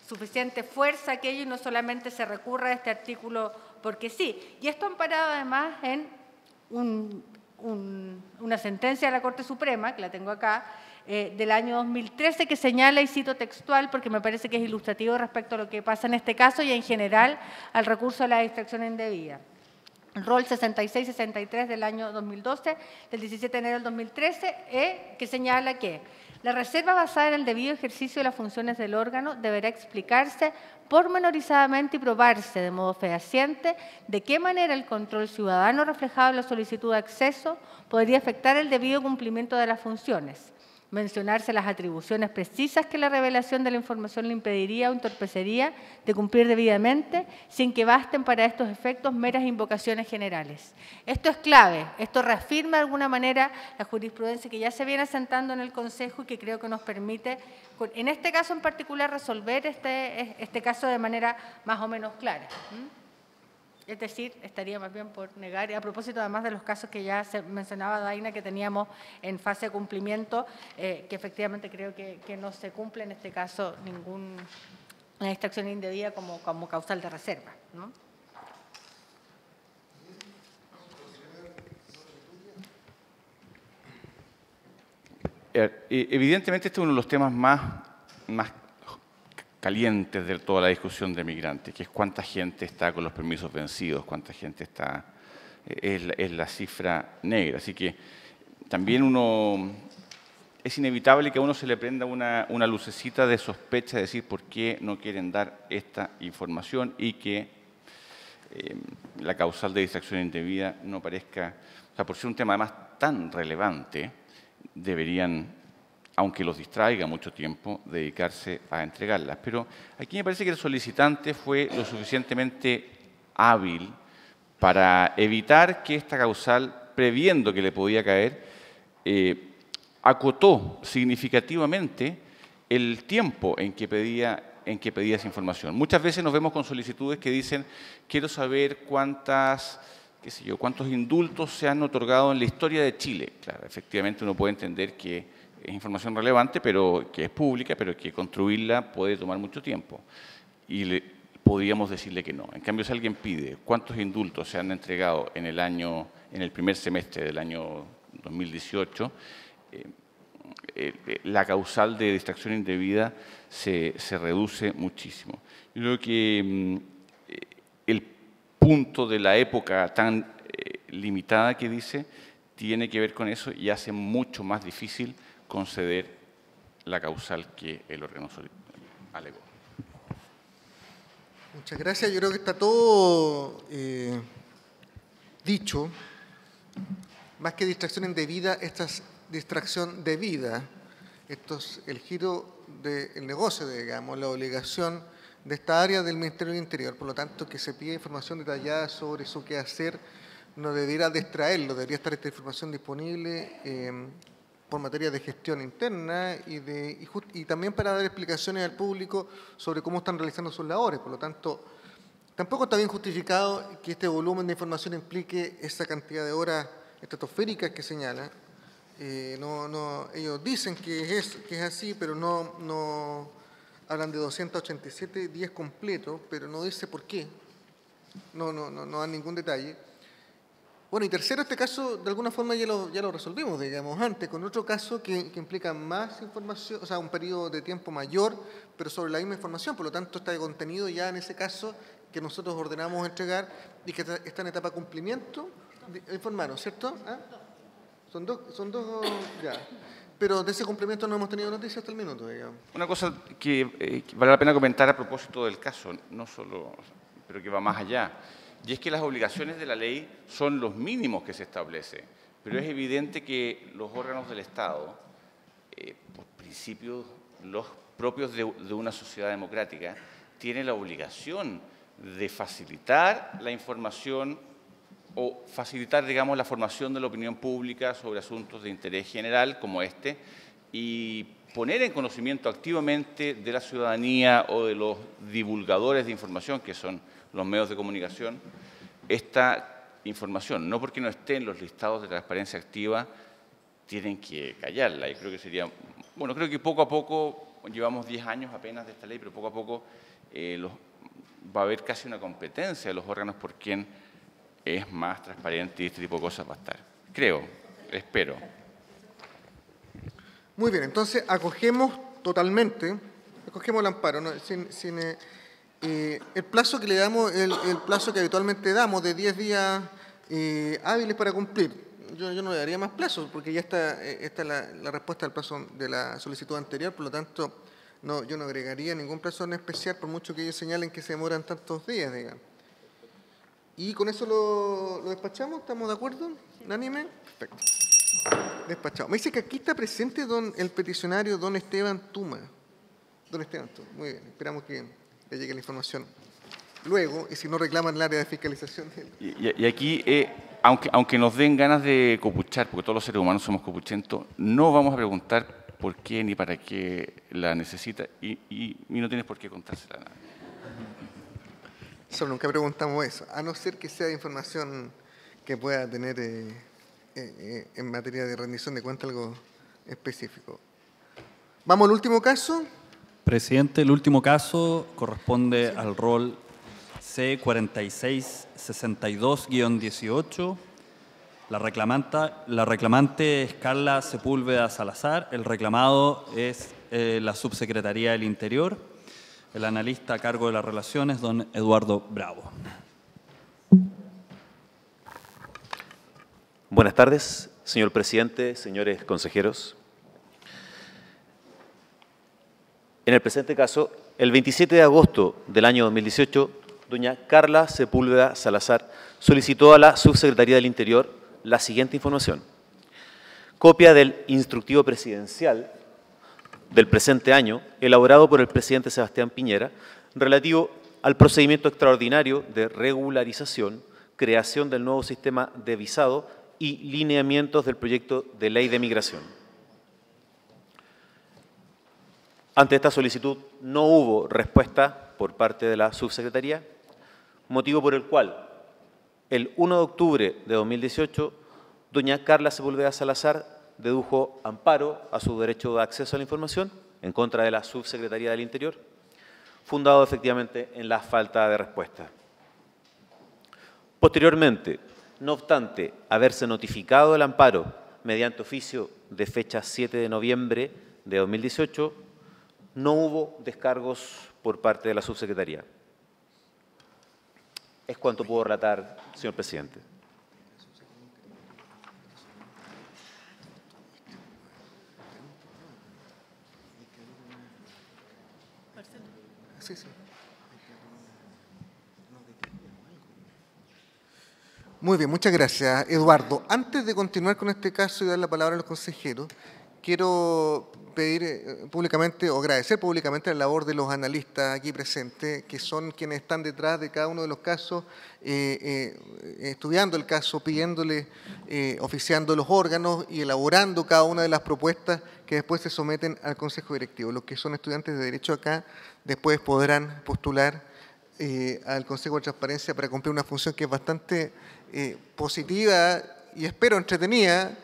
suficiente fuerza aquello y no solamente se recurra a este artículo porque sí. Y esto amparado además en una sentencia de la Corte Suprema, que la tengo acá, del año 2013, que señala, y cito textual porque me parece que es ilustrativo respecto a lo que pasa en este caso y en general al recurso a la distracción indebida. El rol 66-63 del año 2012, del 17 de enero del 2013, que señala que la reserva basada en el debido ejercicio de las funciones del órgano deberá explicarse pormenorizadamente y probarse de modo fehaciente de qué manera el control ciudadano reflejado en la solicitud de acceso podría afectar el debido cumplimiento de las funciones. Mencionarse las atribuciones precisas que la revelación de la información le impediría o entorpecería de cumplir debidamente, sin que basten para estos efectos meras invocaciones generales. Esto es clave, esto reafirma de alguna manera la jurisprudencia que ya se viene asentando en el Consejo y que creo que nos permite, en este caso en particular, resolver este caso de manera más o menos clara. Es decir, estaría más bien por negar, y a propósito además de los casos que ya se mencionaba Daina, que teníamos en fase de cumplimiento, que efectivamente creo que no se cumple en este caso ninguna distracción indebida como causal de reserva, ¿no? Evidentemente este es uno de los temas más calientes de toda la discusión de migrantes, que es cuánta gente está con los permisos vencidos, cuánta gente está, es la cifra negra. Así que también es inevitable que a uno se le prenda una lucecita de sospecha de decir por qué no quieren dar esta información y que la causal de distracción indebida no parezca, o sea, por ser un tema además tan relevante, deberían, aunque los distraiga mucho tiempo, dedicarse a entregarlas. Pero aquí me parece que el solicitante fue lo suficientemente hábil para evitar que esta causal, previendo que le podía caer, acotó significativamente el tiempo en que pedía esa información. Muchas veces nos vemos con solicitudes que dicen, quiero saber cuántos indultos se han otorgado en la historia de Chile. Claro, efectivamente uno puede entender que es información relevante, pero que es pública, pero que construirla puede tomar mucho tiempo. Y podríamos decirle que no. En cambio, si alguien pide cuántos indultos se han entregado en el primer semestre del año 2018, la causal de distracción indebida se reduce muchísimo. Yo creo que el punto de la época tan limitada que dice tiene que ver con eso y hace mucho más difícil conceder la causal que el órgano alegó. Muchas gracias. Yo creo que está todo dicho. Más que distracción indebida, esta es distracción debida. Esto es el giro del negocio, digamos, la obligación de esta área del Ministerio del Interior. Por lo tanto, que se pida información detallada sobre su quehacer no debiera distraerlo, debería estar esta información disponible por materia de gestión interna y también para dar explicaciones al público sobre cómo están realizando sus labores. Por lo tanto, tampoco está bien justificado que este volumen de información implique esa cantidad de horas estratosféricas que señala. Ellos dicen que es así, pero no hablan de 287 días completos, pero no dice por qué. No dan ningún detalle. Bueno, y tercero, este caso de alguna forma ya lo resolvimos, digamos, antes, con otro caso que implica más información, o sea, un periodo de tiempo mayor, pero sobre la misma información. Por lo tanto, está contenido ya en ese caso que nosotros ordenamos entregar y que está en etapa de cumplimiento. Informaron, ¿cierto? ¿Ah? Son dos ya. Pero de ese cumplimiento no hemos tenido noticias hasta el minuto, digamos. Una cosa que vale la pena comentar a propósito del caso, no solo, pero que va más allá, y es que las obligaciones de la ley son los mínimos que se establece, Pero es evidente que los órganos del Estado, por principio, los propios de una sociedad democrática, tienen la obligación de facilitar la información o facilitar, digamos, la formación de la opinión pública sobre asuntos de interés general como este y poner en conocimiento activamente de la ciudadanía o de los divulgadores de información, que son los medios de comunicación, esta información. No porque no esté en los listados de transparencia activa, tienen que callarla. Y creo que sería, bueno, creo que poco a poco, llevamos 10 años apenas de esta ley, pero poco a poco va a haber casi una competencia de los órganos por quién es más transparente y este tipo de cosas va a estar. Creo, espero. Muy bien, entonces acogemos totalmente, acogemos el amparo, ¿no? El plazo que le damos, el plazo que habitualmente damos de 10 días hábiles para cumplir. Yo no le daría más plazos porque ya está la respuesta al plazo de la solicitud anterior, por lo tanto yo no agregaría ningún plazo en especial por mucho que ellos señalen que se demoran tantos días, digamos. ¿Y con eso lo despachamos? ¿Estamos de acuerdo? ¿Unánime? Perfecto. Despachado. Me dice que aquí está presente el peticionario don Esteban Tuma. Don Esteban Tuma, muy bien. Esperamos que le llegue la información luego, y si no reclaman el área de fiscalización. Y aquí, aunque nos den ganas de copuchar, porque todos los seres humanos somos copuchentos, no vamos a preguntar por qué ni para qué la necesita y no tienes por qué contársela a nadie. Solo nunca preguntamos eso, a no ser que sea información que pueda tener en materia de rendición de cuenta algo específico. ¿Vamos al último caso? Presidente, el último caso corresponde al rol C4662-18. La reclamante es Carla Sepúlveda Salazar. El reclamado es la Subsecretaría del Interior. El analista a cargo de las relaciones, don Eduardo Bravo. Buenas tardes, señor presidente, señores consejeros. En el presente caso, el 27 de agosto del año 2018, doña Carla Sepúlveda Salazar solicitó a la Subsecretaría del Interior la siguiente información. Copia del instructivo presidencial del presente año, elaborado por el presidente Sebastián Piñera, relativo al procedimiento extraordinario de regularización, creación del nuevo sistema de visado y lineamientos del proyecto de ley de migración. Ante esta solicitud no hubo respuesta por parte de la subsecretaría, motivo por el cual el 1 de octubre de 2018, doña Carla Sepúlveda Salazar dedujo amparo a su derecho de acceso a la información en contra de la Subsecretaría del Interior, fundado efectivamente en la falta de respuesta. Posteriormente, no obstante haberse notificado el amparo mediante oficio de fecha 7 de noviembre de 2018, no hubo descargos por parte de la Subsecretaría. Es cuanto puedo relatar, señor presidente. Sí. Muy bien, muchas gracias, Eduardo. Antes de continuar con este caso y dar la palabra a los consejeros, quiero pedir públicamente o agradecer públicamente la labor de los analistas aquí presentes, que son quienes están detrás de cada uno de los casos, estudiando el caso, pidiéndole, oficiando los órganos y elaborando cada una de las propuestas que después se someten al Consejo Directivo. Los que son estudiantes de Derecho acá después podrán postular al Consejo de Transparencia para cumplir una función que es bastante positiva y espero entretenida.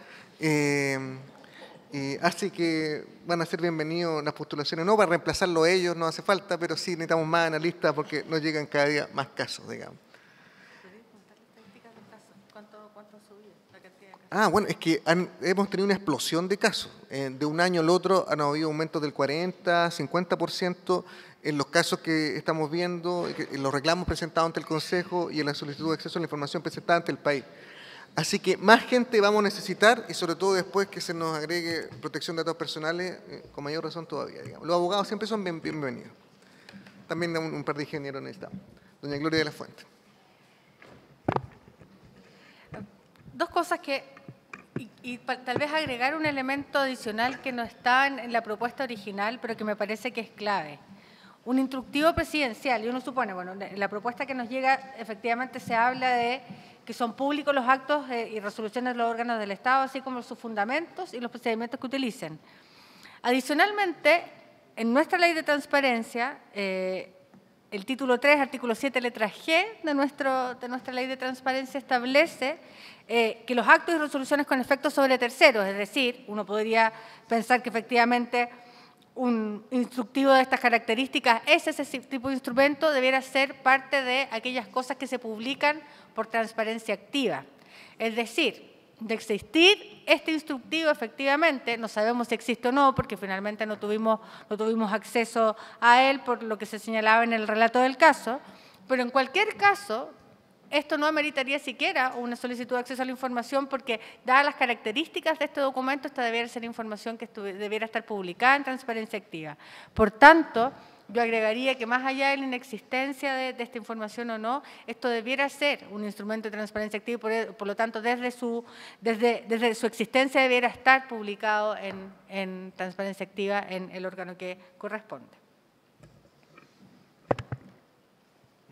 Así que van a ser bienvenidos las postulaciones, no para reemplazarlo ellos, no hace falta, pero sí necesitamos más analistas porque nos llegan cada día más casos, digamos. Bueno, es que hemos tenido una explosión de casos. De un año al otro han habido aumentos del 40, 50% en los casos que estamos viendo, en los reclamos presentados ante el Consejo y en la solicitud de acceso a la información presentada ante el país. Así que más gente vamos a necesitar y sobre todo después que se nos agregue protección de datos personales, con mayor razón todavía, digamos. Los abogados siempre son bienvenidos. También un par de ingenieros necesitamos. Doña Gloria de la Fuente. Dos cosas que Y tal vez agregar un elemento adicional que no está en la propuesta original, pero que me parece que es clave. Un instructivo presidencial, y uno supone, bueno, en la propuesta que nos llega, efectivamente se habla de que son públicos los actos y resoluciones de los órganos del Estado, así como sus fundamentos y los procedimientos que utilicen. Adicionalmente, en nuestra ley de transparencia, el título 3, artículo 7, letra G de nuestra ley de transparencia establece que los actos y resoluciones con efectos sobre terceros, es decir, uno podría pensar que efectivamente un instructivo de estas características es ese tipo de instrumento, debiera ser parte de aquellas cosas que se publican por transparencia activa. Es decir, de existir este instructivo efectivamente, no sabemos si existe o no, porque finalmente no tuvimos acceso a él por lo que se señalaba en el relato del caso, pero en cualquier caso, esto no ameritaría siquiera una solicitud de acceso a la información porque, dadas las características de este documento, esta debiera ser información que debiera estar publicada en transparencia activa. Por tanto, yo agregaría que más allá de la inexistencia de esta información o no, esto debiera ser un instrumento de transparencia activa y por lo tanto desde su existencia debiera estar publicado en transparencia activa en el órgano que corresponde.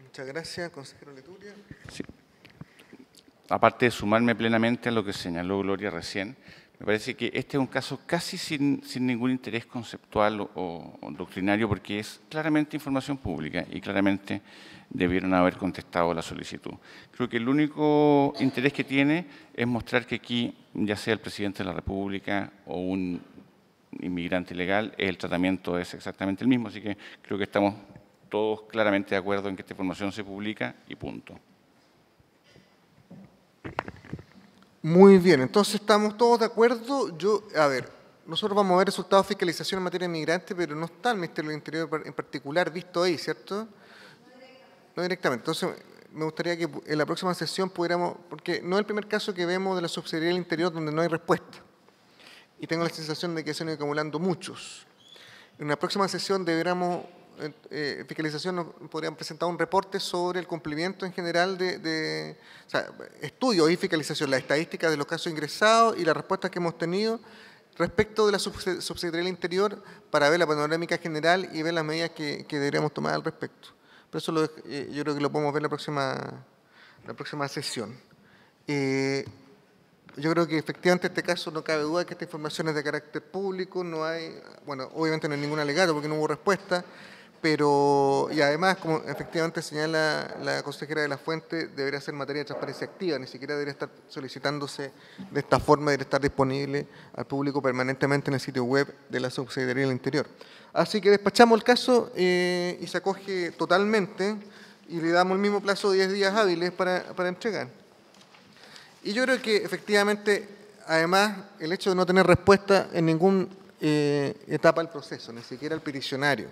Muchas gracias, consejero Leturia. Sí. Aparte de sumarme plenamente a lo que señaló Gloria recién, me parece que este es un caso casi sin ningún interés conceptual o doctrinario, porque es claramente información pública y claramente debieron haber contestado la solicitud. Creo que el único interés que tiene es mostrar que aquí, ya sea el presidente de la República o un inmigrante ilegal, el tratamiento es exactamente el mismo, así que creo que estamos todos claramente de acuerdo en que esta información se publica y punto. Muy bien, entonces estamos todos de acuerdo. Nosotros vamos a ver resultados de fiscalización en materia de migrantes, pero no está el Ministerio del Interior en particular visto ahí, ¿cierto? No directamente. Entonces, me gustaría que en la próxima sesión pudiéramos, porque no es el primer caso que vemos de la Subsecretaría del Interior donde no hay respuesta. Y tengo la sensación de que se han ido acumulando muchos. En la próxima sesión deberíamos, fiscalización nos podrían presentar un reporte sobre el cumplimiento en general o sea, estudio y fiscalización, las estadísticas de los casos ingresados y las respuestas que hemos tenido respecto de la Subsecretaría del Interior para ver la panorámica general y ver las medidas que deberíamos tomar al respecto. Por eso yo creo que lo podemos ver la próxima sesión. Yo creo que efectivamente en este caso no cabe duda que esta información es de carácter público, no hay, bueno, obviamente no hay ningún alegato porque no hubo respuesta, pero, y además, como efectivamente señala la consejera de la Fuente, debería ser materia de transparencia activa, ni siquiera debería estar solicitándose de esta forma, debería estar disponible al público permanentemente en el sitio web de la Subsecretaría del Interior. Así que despachamos el caso y se acoge totalmente y le damos el mismo plazo de 10 días hábiles para entregar. Y yo creo que efectivamente, además, el hecho de no tener respuesta en ninguna etapa del proceso, ni siquiera al peticionario,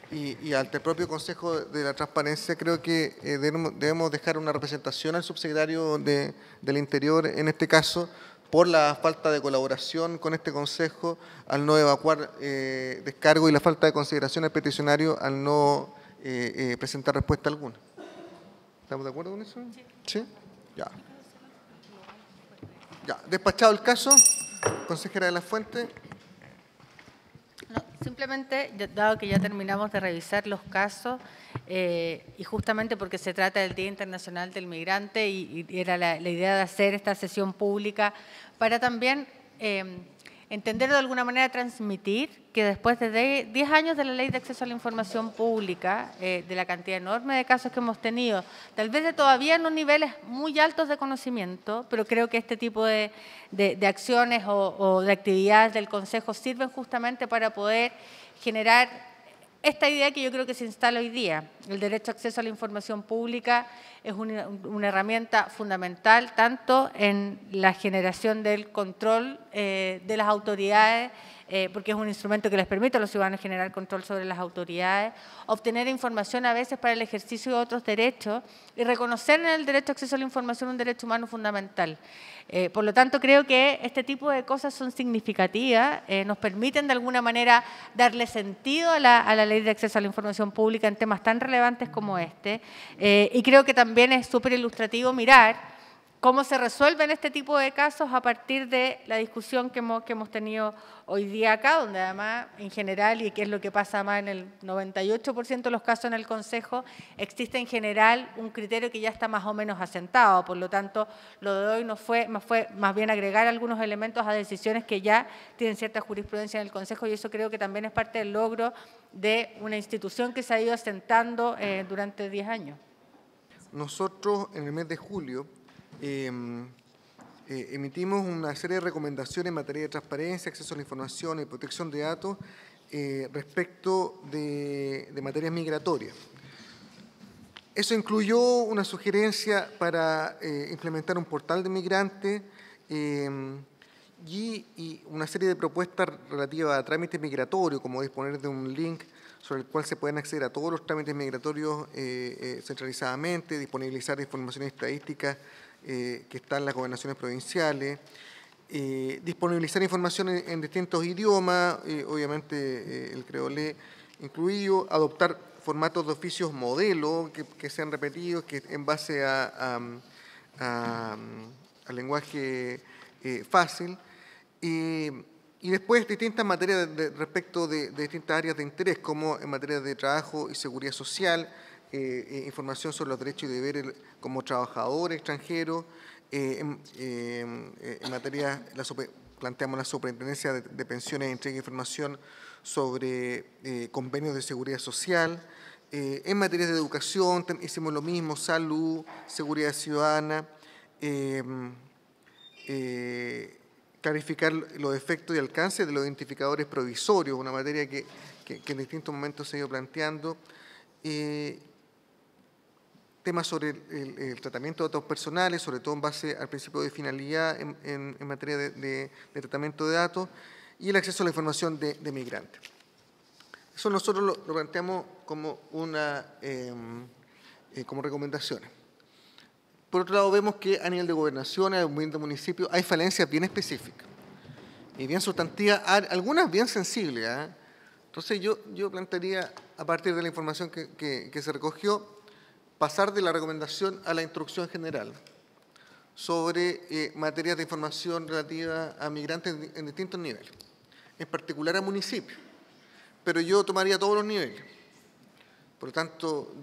y ante el propio Consejo de la Transparencia, creo que debemos dejar una representación al subsecretario del Interior, en este caso, por la falta de colaboración con este Consejo, al no evacuar descargo y la falta de consideración al peticionario al no presentar respuesta alguna. ¿Estamos de acuerdo con eso? ¿Sí? Ya. Ya, despachado el caso, consejera de la Fuente. No, simplemente, dado que ya terminamos de revisar los casos, y justamente porque se trata del Día Internacional del Migrante y era la idea de hacer esta sesión pública para también entender de alguna manera, transmitir que después de 10 años de la Ley de Acceso a la Información Pública, de la cantidad enorme de casos que hemos tenido, tal vez de todavía en niveles muy altos de conocimiento, pero creo que este tipo de acciones o de actividades del Consejo sirven justamente para poder generar esta idea que yo creo que se instala hoy día. El derecho a acceso a la información pública es una herramienta fundamental tanto en la generación del control de las autoridades, porque es un instrumento que les permite a los ciudadanos generar control sobre las autoridades, obtener información a veces para el ejercicio de otros derechos y reconocer en el derecho a acceso a la información un derecho humano fundamental. Por lo tanto, creo que este tipo de cosas son significativas, nos permiten de alguna manera darle sentido a la Ley de Acceso a la Información Pública en temas tan relevantes como este, y creo que también es súper ilustrativo mirar cómo se resuelven este tipo de casos a partir de la discusión que hemos tenido hoy día acá, donde además en general, y que es lo que pasa más en el 98% de los casos en el Consejo, existe en general un criterio que ya está más o menos asentado. Por lo tanto, lo de hoy fue más bien agregar algunos elementos a decisiones que ya tienen cierta jurisprudencia en el Consejo, y eso creo que también es parte del logro de una institución que se ha ido asentando durante 10 años. Nosotros en el mes de julio emitimos una serie de recomendaciones en materia de transparencia, acceso a la información y protección de datos respecto de materias migratorias. Eso incluyó una sugerencia para implementar un portal de migrantes y una serie de propuestas relativas a trámites migratorios, como disponer de un link sobre el cual se pueden acceder a todos los trámites migratorios centralizadamente, disponibilizar información estadística que está en las gobernaciones provinciales, disponibilizar información en distintos idiomas, obviamente el creolé incluido, adoptar formatos de oficios modelo que sean repetidos, que en base al lenguaje fácil, y después distintas materias respecto de distintas áreas de interés, como en materia de trabajo y seguridad social, información sobre los derechos y deberes como trabajador extranjero, en materia, planteamos la superintendencia de pensiones e entrega de información sobre convenios de seguridad social, en materia de educación hicimos lo mismo, salud, seguridad ciudadana, clarificar los efectos y alcances de los identificadores provisorios, una materia que en distintos momentos se ha ido planteando, temas sobre el tratamiento de datos personales, sobre todo en base al principio de finalidad en materia de tratamiento de datos, y el acceso a la información de migrantes. Eso nosotros lo planteamos como como recomendaciones. Por otro lado, vemos que a nivel de gobernación, a nivel de municipio, hay falencias bien específicas y bien sustantivas, algunas bien sensibles. Entonces, yo plantearía, a partir de la información que se recogió, pasar de la recomendación a la instrucción general sobre materias de información relativa a migrantes en distintos niveles, en particular a municipios, pero yo tomaría todos los niveles. Por lo tanto,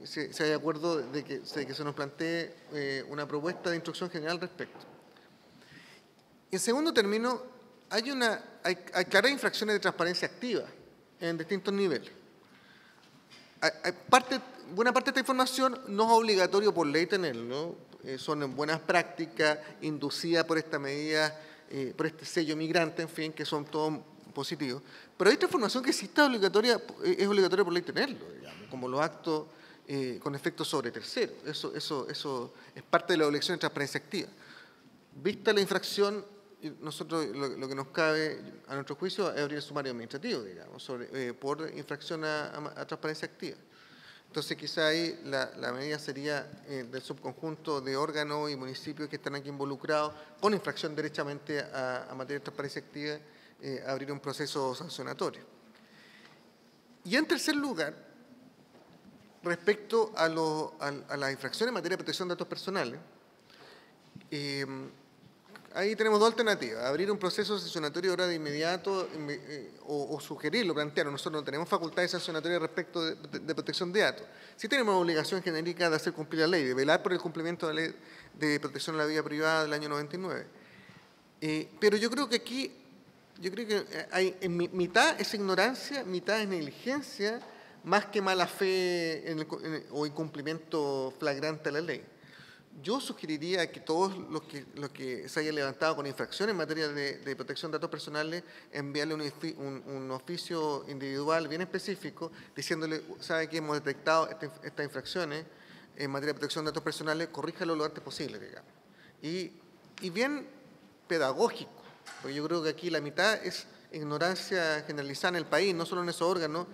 si hay acuerdo de que se nos plantee una propuesta de instrucción general al respecto. En segundo término, hay claras infracciones de transparencia activa en distintos niveles. Buena parte de esta información no es obligatorio por ley tenerlo, son buenas prácticas inducidas por esta medida, por este sello migrante, en fin, que son todos positivos. Pero hay esta información que sí está obligatoria, es obligatoria por ley tenerlo, digamos, como los actos con efectos sobre terceros. Eso es parte de la obligación de transparencia activa. Vista la infracción, nosotros lo que nos cabe, a nuestro juicio, es abrir el sumario administrativo, digamos, por infracción a transparencia activa. Entonces, quizá ahí la medida sería del subconjunto de órganos y municipios que están aquí involucrados con infracción derechamente a materia de transparencia activa, abrir un proceso sancionatorio. Y en tercer lugar, respecto a las infracciones en materia de protección de datos personales, ahí tenemos dos alternativas: abrir un proceso sancionatorio ahora de inmediato o sugerirlo, plantearlo. Nosotros no tenemos facultades sancionatorias respecto de protección de datos. Sí tenemos obligación genérica de hacer cumplir la ley, de velar por el cumplimiento de la ley de protección de la vida privada del año 99. Pero yo creo que aquí, hay en mitad es ignorancia, mitad es negligencia, más que mala fe o incumplimiento flagrante de la ley. Yo sugeriría que todos los que se hayan levantado con infracciones en materia de protección de datos personales, enviarle un oficio individual bien específico, diciéndole, sabe que hemos detectado estas infracciones en materia de protección de datos personales, corríjalo lo antes posible, digamos. Y bien pedagógico, porque yo creo que aquí la mitad es ignorancia generalizada en el país, no solo en esos órganos,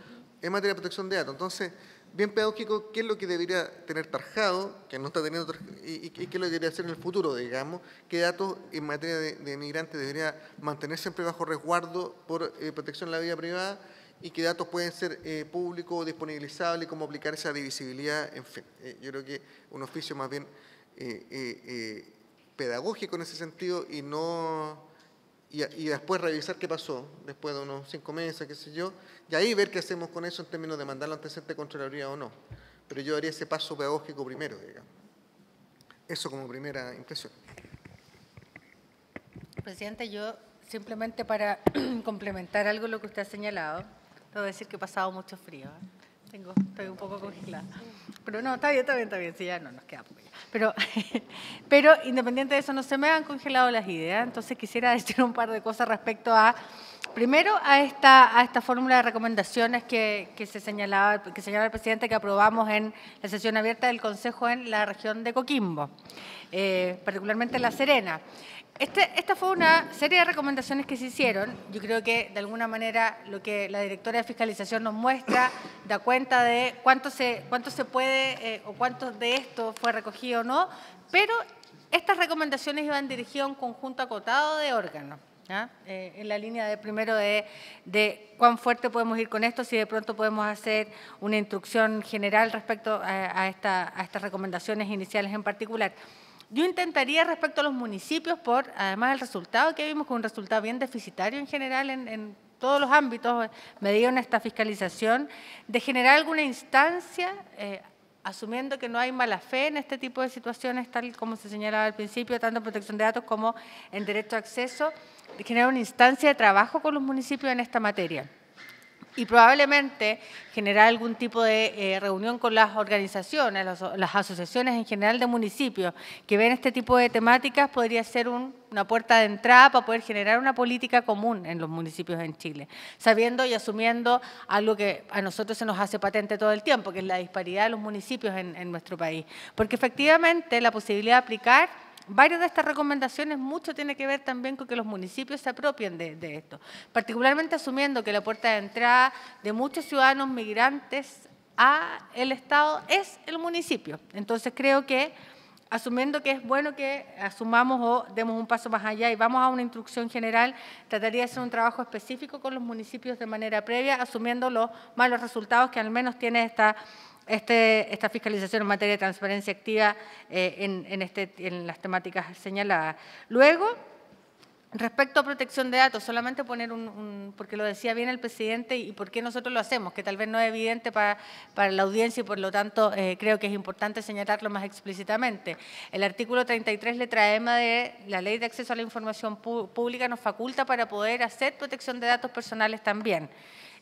en materia de protección de datos. Entonces, bien pedagógico, qué es lo que debería tener tarjado, que no está teniendo, y qué es lo que debería hacer en el futuro, digamos, qué datos en materia de migrantes debería mantener siempre bajo resguardo por protección de la vida privada, y qué datos pueden ser públicos, disponibilizables, cómo aplicar esa divisibilidad, en fin. Yo creo que un oficio más bien pedagógico en ese sentido y después revisar qué pasó, después de unos 5 meses, qué sé yo, y ahí ver qué hacemos con eso en términos de mandarlo antecedente de Contraloría o no. Pero yo haría ese paso pedagógico primero, digamos. Eso como primera impresión. Presidente, yo simplemente para complementar algo lo que usted ha señalado, debo decir que he pasado mucho frío. Estoy un poco congelada. Pero no, está bien, sí, ya no nos queda poco ya. Pero independiente de eso, no se me han congelado las ideas, entonces quisiera decir un par de cosas respecto a, primero, a esta fórmula de recomendaciones que señalaba el presidente, que aprobamos en la sesión abierta del Consejo en la región de Coquimbo, particularmente en La Serena. Esta fue una serie de recomendaciones que se hicieron. Yo creo que, de alguna manera, lo que la directora de fiscalización nos muestra da cuenta de cuánto se puede o cuánto de esto fue recogido o no, pero estas recomendaciones iban dirigidas a un conjunto acotado de órganos, ¿ya? En la línea de, primero, de cuán fuerte podemos ir con esto, si de pronto podemos hacer una instrucción general respecto a estas recomendaciones iniciales en particular. Yo intentaría, respecto a los municipios, además del resultado que vimos, con un resultado bien deficitario en general en todos los ámbitos medido en esta fiscalización, de generar alguna instancia, asumiendo que no hay mala fe en este tipo de situaciones, tal como se señalaba al principio, tanto en protección de datos como en derecho a acceso, de generar una instancia de trabajo con los municipios en esta materia. Y probablemente generar algún tipo de reunión con las organizaciones, las asociaciones en general de municipios que ven este tipo de temáticas, podría ser una puerta de entrada para poder generar una política común en los municipios en Chile, sabiendo y asumiendo algo que a nosotros se nos hace patente todo el tiempo, que es la disparidad de los municipios en nuestro país. Porque efectivamente la posibilidad de aplicar varias de estas recomendaciones, mucho tiene que ver también con que los municipios se apropien de esto, particularmente asumiendo que la puerta de entrada de muchos ciudadanos migrantes al Estado es el municipio. Entonces creo que, asumiendo que es bueno que asumamos o demos un paso más allá y vamos a una instrucción general, trataría de hacer un trabajo específico con los municipios de manera previa, asumiendo los malos resultados que al menos tiene esta fiscalización en materia de transparencia activa en las temáticas señaladas. Luego, respecto a protección de datos, solamente poner porque lo decía bien el presidente y por qué nosotros lo hacemos, que tal vez no es evidente para la audiencia y por lo tanto creo que es importante señalarlo más explícitamente. El artículo 33, letra M de la Ley de Acceso a la Información Pública nos faculta para poder hacer protección de datos personales también.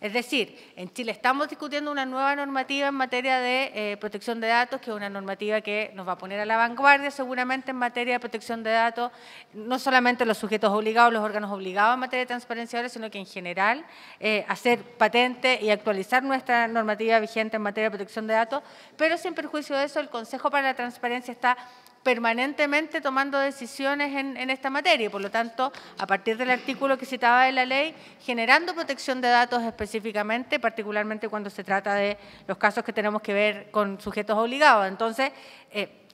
Es decir, en Chile estamos discutiendo una nueva normativa en materia de protección de datos, que es una normativa que nos va a poner a la vanguardia seguramente en materia de protección de datos, no solamente los sujetos obligados, los órganos obligados en materia de transparencia, sino que en general hacer patente y actualizar nuestra normativa vigente en materia de protección de datos, pero sin perjuicio de eso, el Consejo para la Transparencia está permanentemente tomando decisiones en esta materia y, por lo tanto, a partir del artículo que citaba de la ley, generando protección de datos específicamente, particularmente cuando se trata de los casos que tenemos que ver con sujetos obligados. Entonces,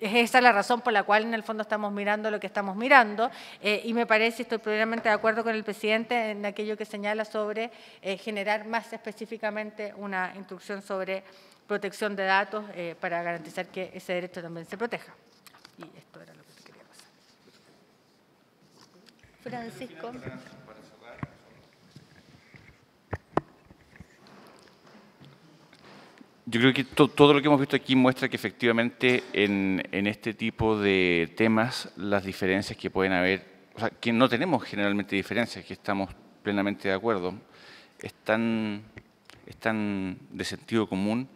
esa es la razón por la cual en el fondo estamos mirando lo que estamos mirando y me parece, estoy plenamente de acuerdo con el presidente en aquello que señala sobre generar más específicamente una instrucción sobre protección de datos para garantizar que ese derecho también se proteja. Y esto era lo que te quería pasar. Francisco. Yo creo que todo lo que hemos visto aquí muestra que efectivamente en este tipo de temas las diferencias que pueden haber, o sea, que no tenemos generalmente diferencias, que estamos plenamente de acuerdo, están de sentido común,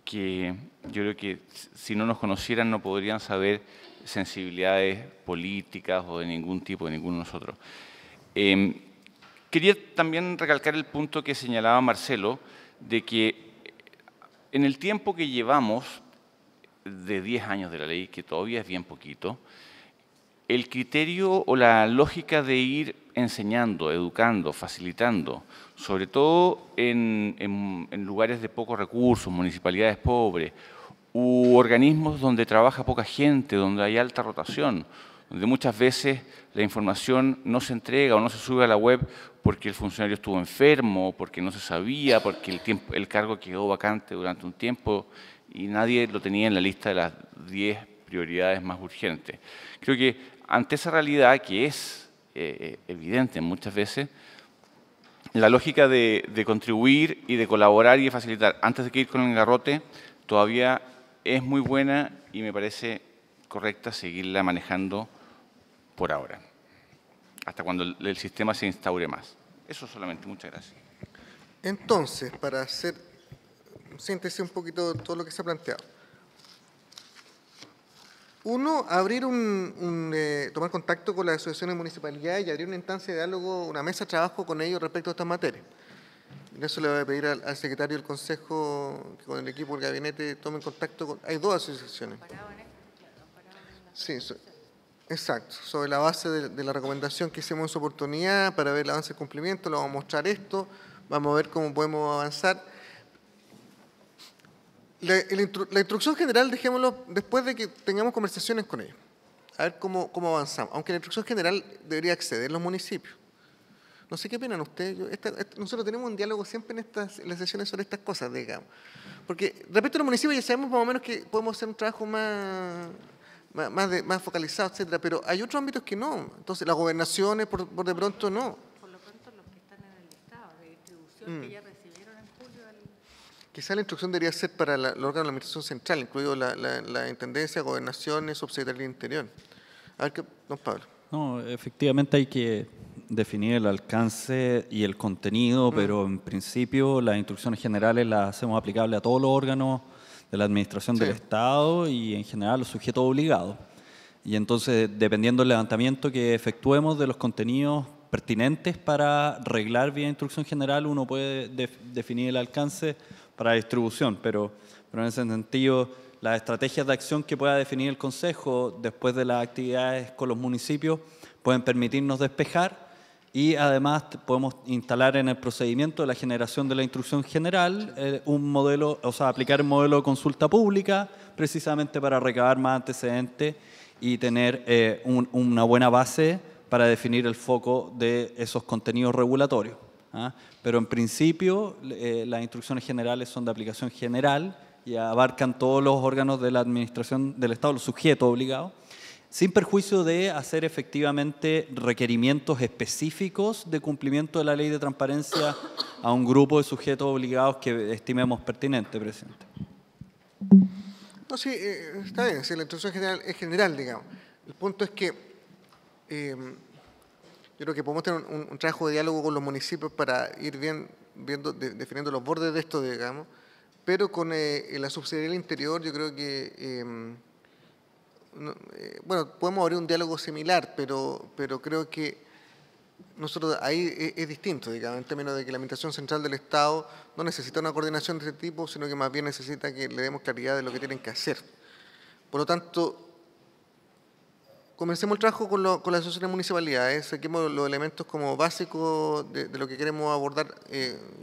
que yo creo que si no nos conocieran no podrían saber sensibilidades políticas o de ningún tipo, de ninguno de nosotros. Quería también recalcar el punto que señalaba Marcelo, de que en el tiempo que llevamos de 10 años de la ley, que todavía es bien poquito, el criterio o la lógica de ir enseñando, educando, facilitando, sobre todo en lugares de pocos recursos, municipalidades pobres, u organismos donde trabaja poca gente, donde hay alta rotación, donde muchas veces la información no se entrega o no se sube a la web porque el funcionario estuvo enfermo, porque no se sabía, porque el cargo quedó vacante durante un tiempo y nadie lo tenía en la lista de las 10 prioridades más urgentes. Creo que ante esa realidad que es evidente muchas veces, la lógica de contribuir y de colaborar y de facilitar antes de que ir con el garrote todavía es muy buena y me parece correcta seguirla manejando por ahora, hasta cuando el sistema se instaure más. Eso solamente, muchas gracias. Entonces, para hacer síntesis un poquito de todo lo que se ha planteado. Uno, abrir tomar contacto con las asociaciones de municipalidades y abrir una instancia de diálogo, una mesa de trabajo con ellos respecto a estas materias. Y eso le voy a pedir al secretario del Consejo, que con el equipo del gabinete tomen contacto con... Hay 2 asociaciones. Sí, exacto. Sobre la base de la recomendación que hicimos en su oportunidad para ver el avance del cumplimiento, le vamos a mostrar esto, vamos a ver cómo podemos avanzar. La instrucción general dejémoslo después de que tengamos conversaciones con ellos, a ver cómo avanzamos, aunque la instrucción general debería acceder los municipios. No sé qué opinan ustedes. Nosotros tenemos un diálogo siempre en las sesiones sobre estas cosas, digamos, porque respecto a los municipios ya sabemos más o menos que podemos hacer un trabajo más focalizado, etcétera, pero hay otros ámbitos que no. Entonces, las gobernaciones, por de pronto, no. Por lo pronto, los que están en el listado de distribución que ya recibieron en julio. Quizá la instrucción debería ser para los órganos de la Administración Central, incluido la Intendencia, Gobernaciones, Subsecretaría del Interior. A ver qué, don Pablo. No, efectivamente hay que definir el alcance y el contenido, pero en principio las instrucciones generales las hacemos aplicables a todos los órganos de la Administración del Estado y en general los sujetos obligados. Y entonces, dependiendo del levantamiento que efectuemos de los contenidos pertinentes para reglar vía instrucción general, uno puede definir el alcance para la distribución, pero en ese sentido, las estrategias de acción que pueda definir el Consejo después de las actividades con los municipios pueden permitirnos despejar y además podemos instalar en el procedimiento de la generación de la instrucción general un modelo, o sea, aplicar el modelo de consulta pública precisamente para recabar más antecedentes y tener una buena base para definir el foco de esos contenidos regulatorios. Pero en principio las instrucciones generales son de aplicación general y abarcan todos los órganos de la Administración del Estado, los sujetos obligados, sin perjuicio de hacer efectivamente requerimientos específicos de cumplimiento de la ley de transparencia a un grupo de sujetos obligados que estimemos pertinente, presidente. No, sí, está bien, si la instrucción general es general, digamos. El punto es que yo creo que podemos tener un trabajo de diálogo con los municipios para ir definiendo los bordes de esto, digamos, pero con la Subsecretaría del Interior yo creo que, bueno, podemos abrir un diálogo similar, pero creo que nosotros ahí es distinto, digamos, en términos de que la Administración Central del Estado no necesita una coordinación de este tipo, sino que más bien necesita que le demos claridad de lo que tienen que hacer. Por lo tanto, comencemos el trabajo con las asociaciones de municipalidades, saquemos los elementos como básicos de lo que queremos abordar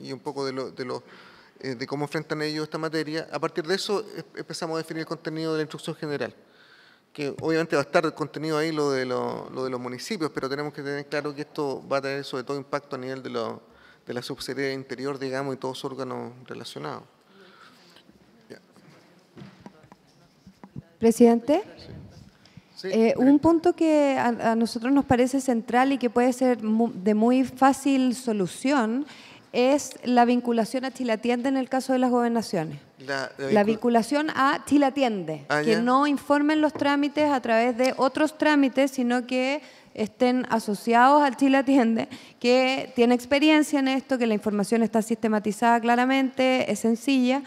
y un poco de cómo enfrentan ellos esta materia. A partir de eso empezamos a definir el contenido de la instrucción general, que obviamente va a estar el contenido ahí lo de los municipios, pero tenemos que tener claro que esto va a tener sobre todo impacto a nivel de la Subsecretaría del Interior, digamos, y todos los órganos relacionados. Presidente. Un punto que a nosotros nos parece central y que puede ser de muy fácil solución es la vinculación a Chile Atiende en el caso de las gobernaciones. La vinculación a Chile Atiende, que no informen los trámites a través de otros trámites, sino que estén asociados al Chile Atiende, que tiene experiencia en esto, que la información está sistematizada claramente, es sencilla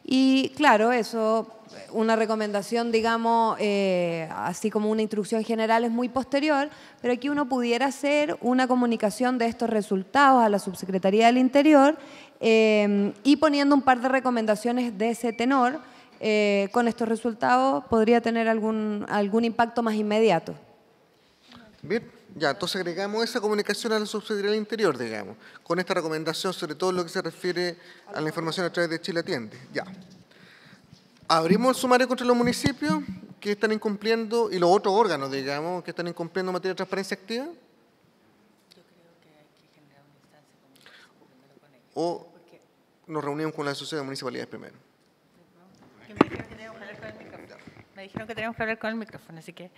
y claro, eso... Una recomendación, digamos, así como una instrucción general es muy posterior, pero aquí uno pudiera hacer una comunicación de estos resultados a la Subsecretaría del Interior y poniendo un par de recomendaciones de ese tenor, con estos resultados podría tener algún impacto más inmediato. Bien, ya, entonces agregamos esa comunicación a la Subsecretaría del Interior, digamos, con esta recomendación sobre todo lo que se refiere a la información a través de Chile Atiende. Ya. Abrimos el sumario contra los municipios que están incumpliendo y los otros órganos, digamos, que están incumpliendo en materia de transparencia activa. Yo creo que hay que generar una instancia primero con ellos. O nos reunimos con la Asociación de Municipalidades primero. Me dijeron que tenemos que hablar con el micrófono, así que...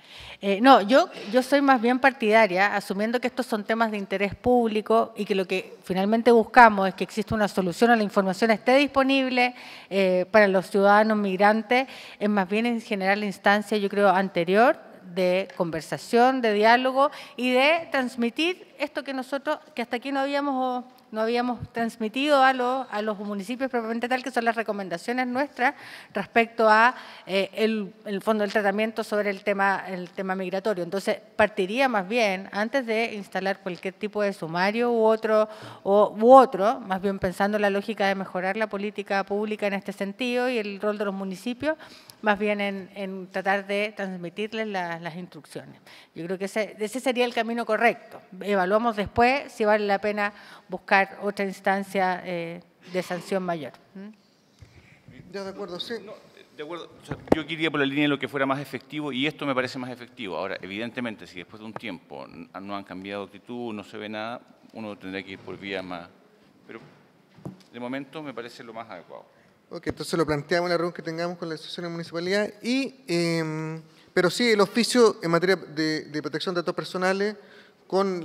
no, yo soy más bien partidaria, asumiendo que estos son temas de interés público y que lo que finalmente buscamos es que exista una solución o la información esté disponible para los ciudadanos migrantes, es más bien en general la instancia, yo creo, anterior de conversación, de diálogo y de transmitir esto que nosotros, que hasta aquí no habíamos transmitido a los municipios propiamente tal, que son las recomendaciones nuestras respecto a el fondo del tratamiento sobre el tema migratorio. Entonces, partiría más bien, antes de instalar cualquier tipo de sumario u otro, más bien pensando en la lógica de mejorar la política pública en este sentido y el rol de los municipios, más bien en tratar de transmitirles las instrucciones. Yo creo que ese sería el camino correcto. Evaluamos después si vale la pena buscar otra instancia de sanción mayor. Ya, de acuerdo, sí. No, de acuerdo. O sea, yo quería por la línea de lo que fuera más efectivo y esto me parece más efectivo. Ahora, evidentemente, si después de un tiempo no han cambiado actitud, no se ve nada, uno tendrá que ir por vía más... Pero de momento me parece lo más adecuado. Ok, entonces lo planteamos en la reunión que tengamos con la asociación de municipalidad. Pero sí, el oficio en materia de protección de datos personales con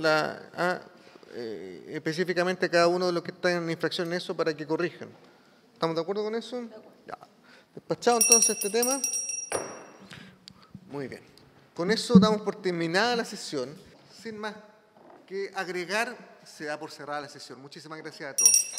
específicamente cada uno de los que están en infracción en eso para que corrijan. ¿Estamos de acuerdo con eso? Ya. Despachado entonces este tema. Muy bien. Con eso damos por terminada la sesión. Sin más que agregar, se da por cerrada la sesión. Muchísimas gracias a todos.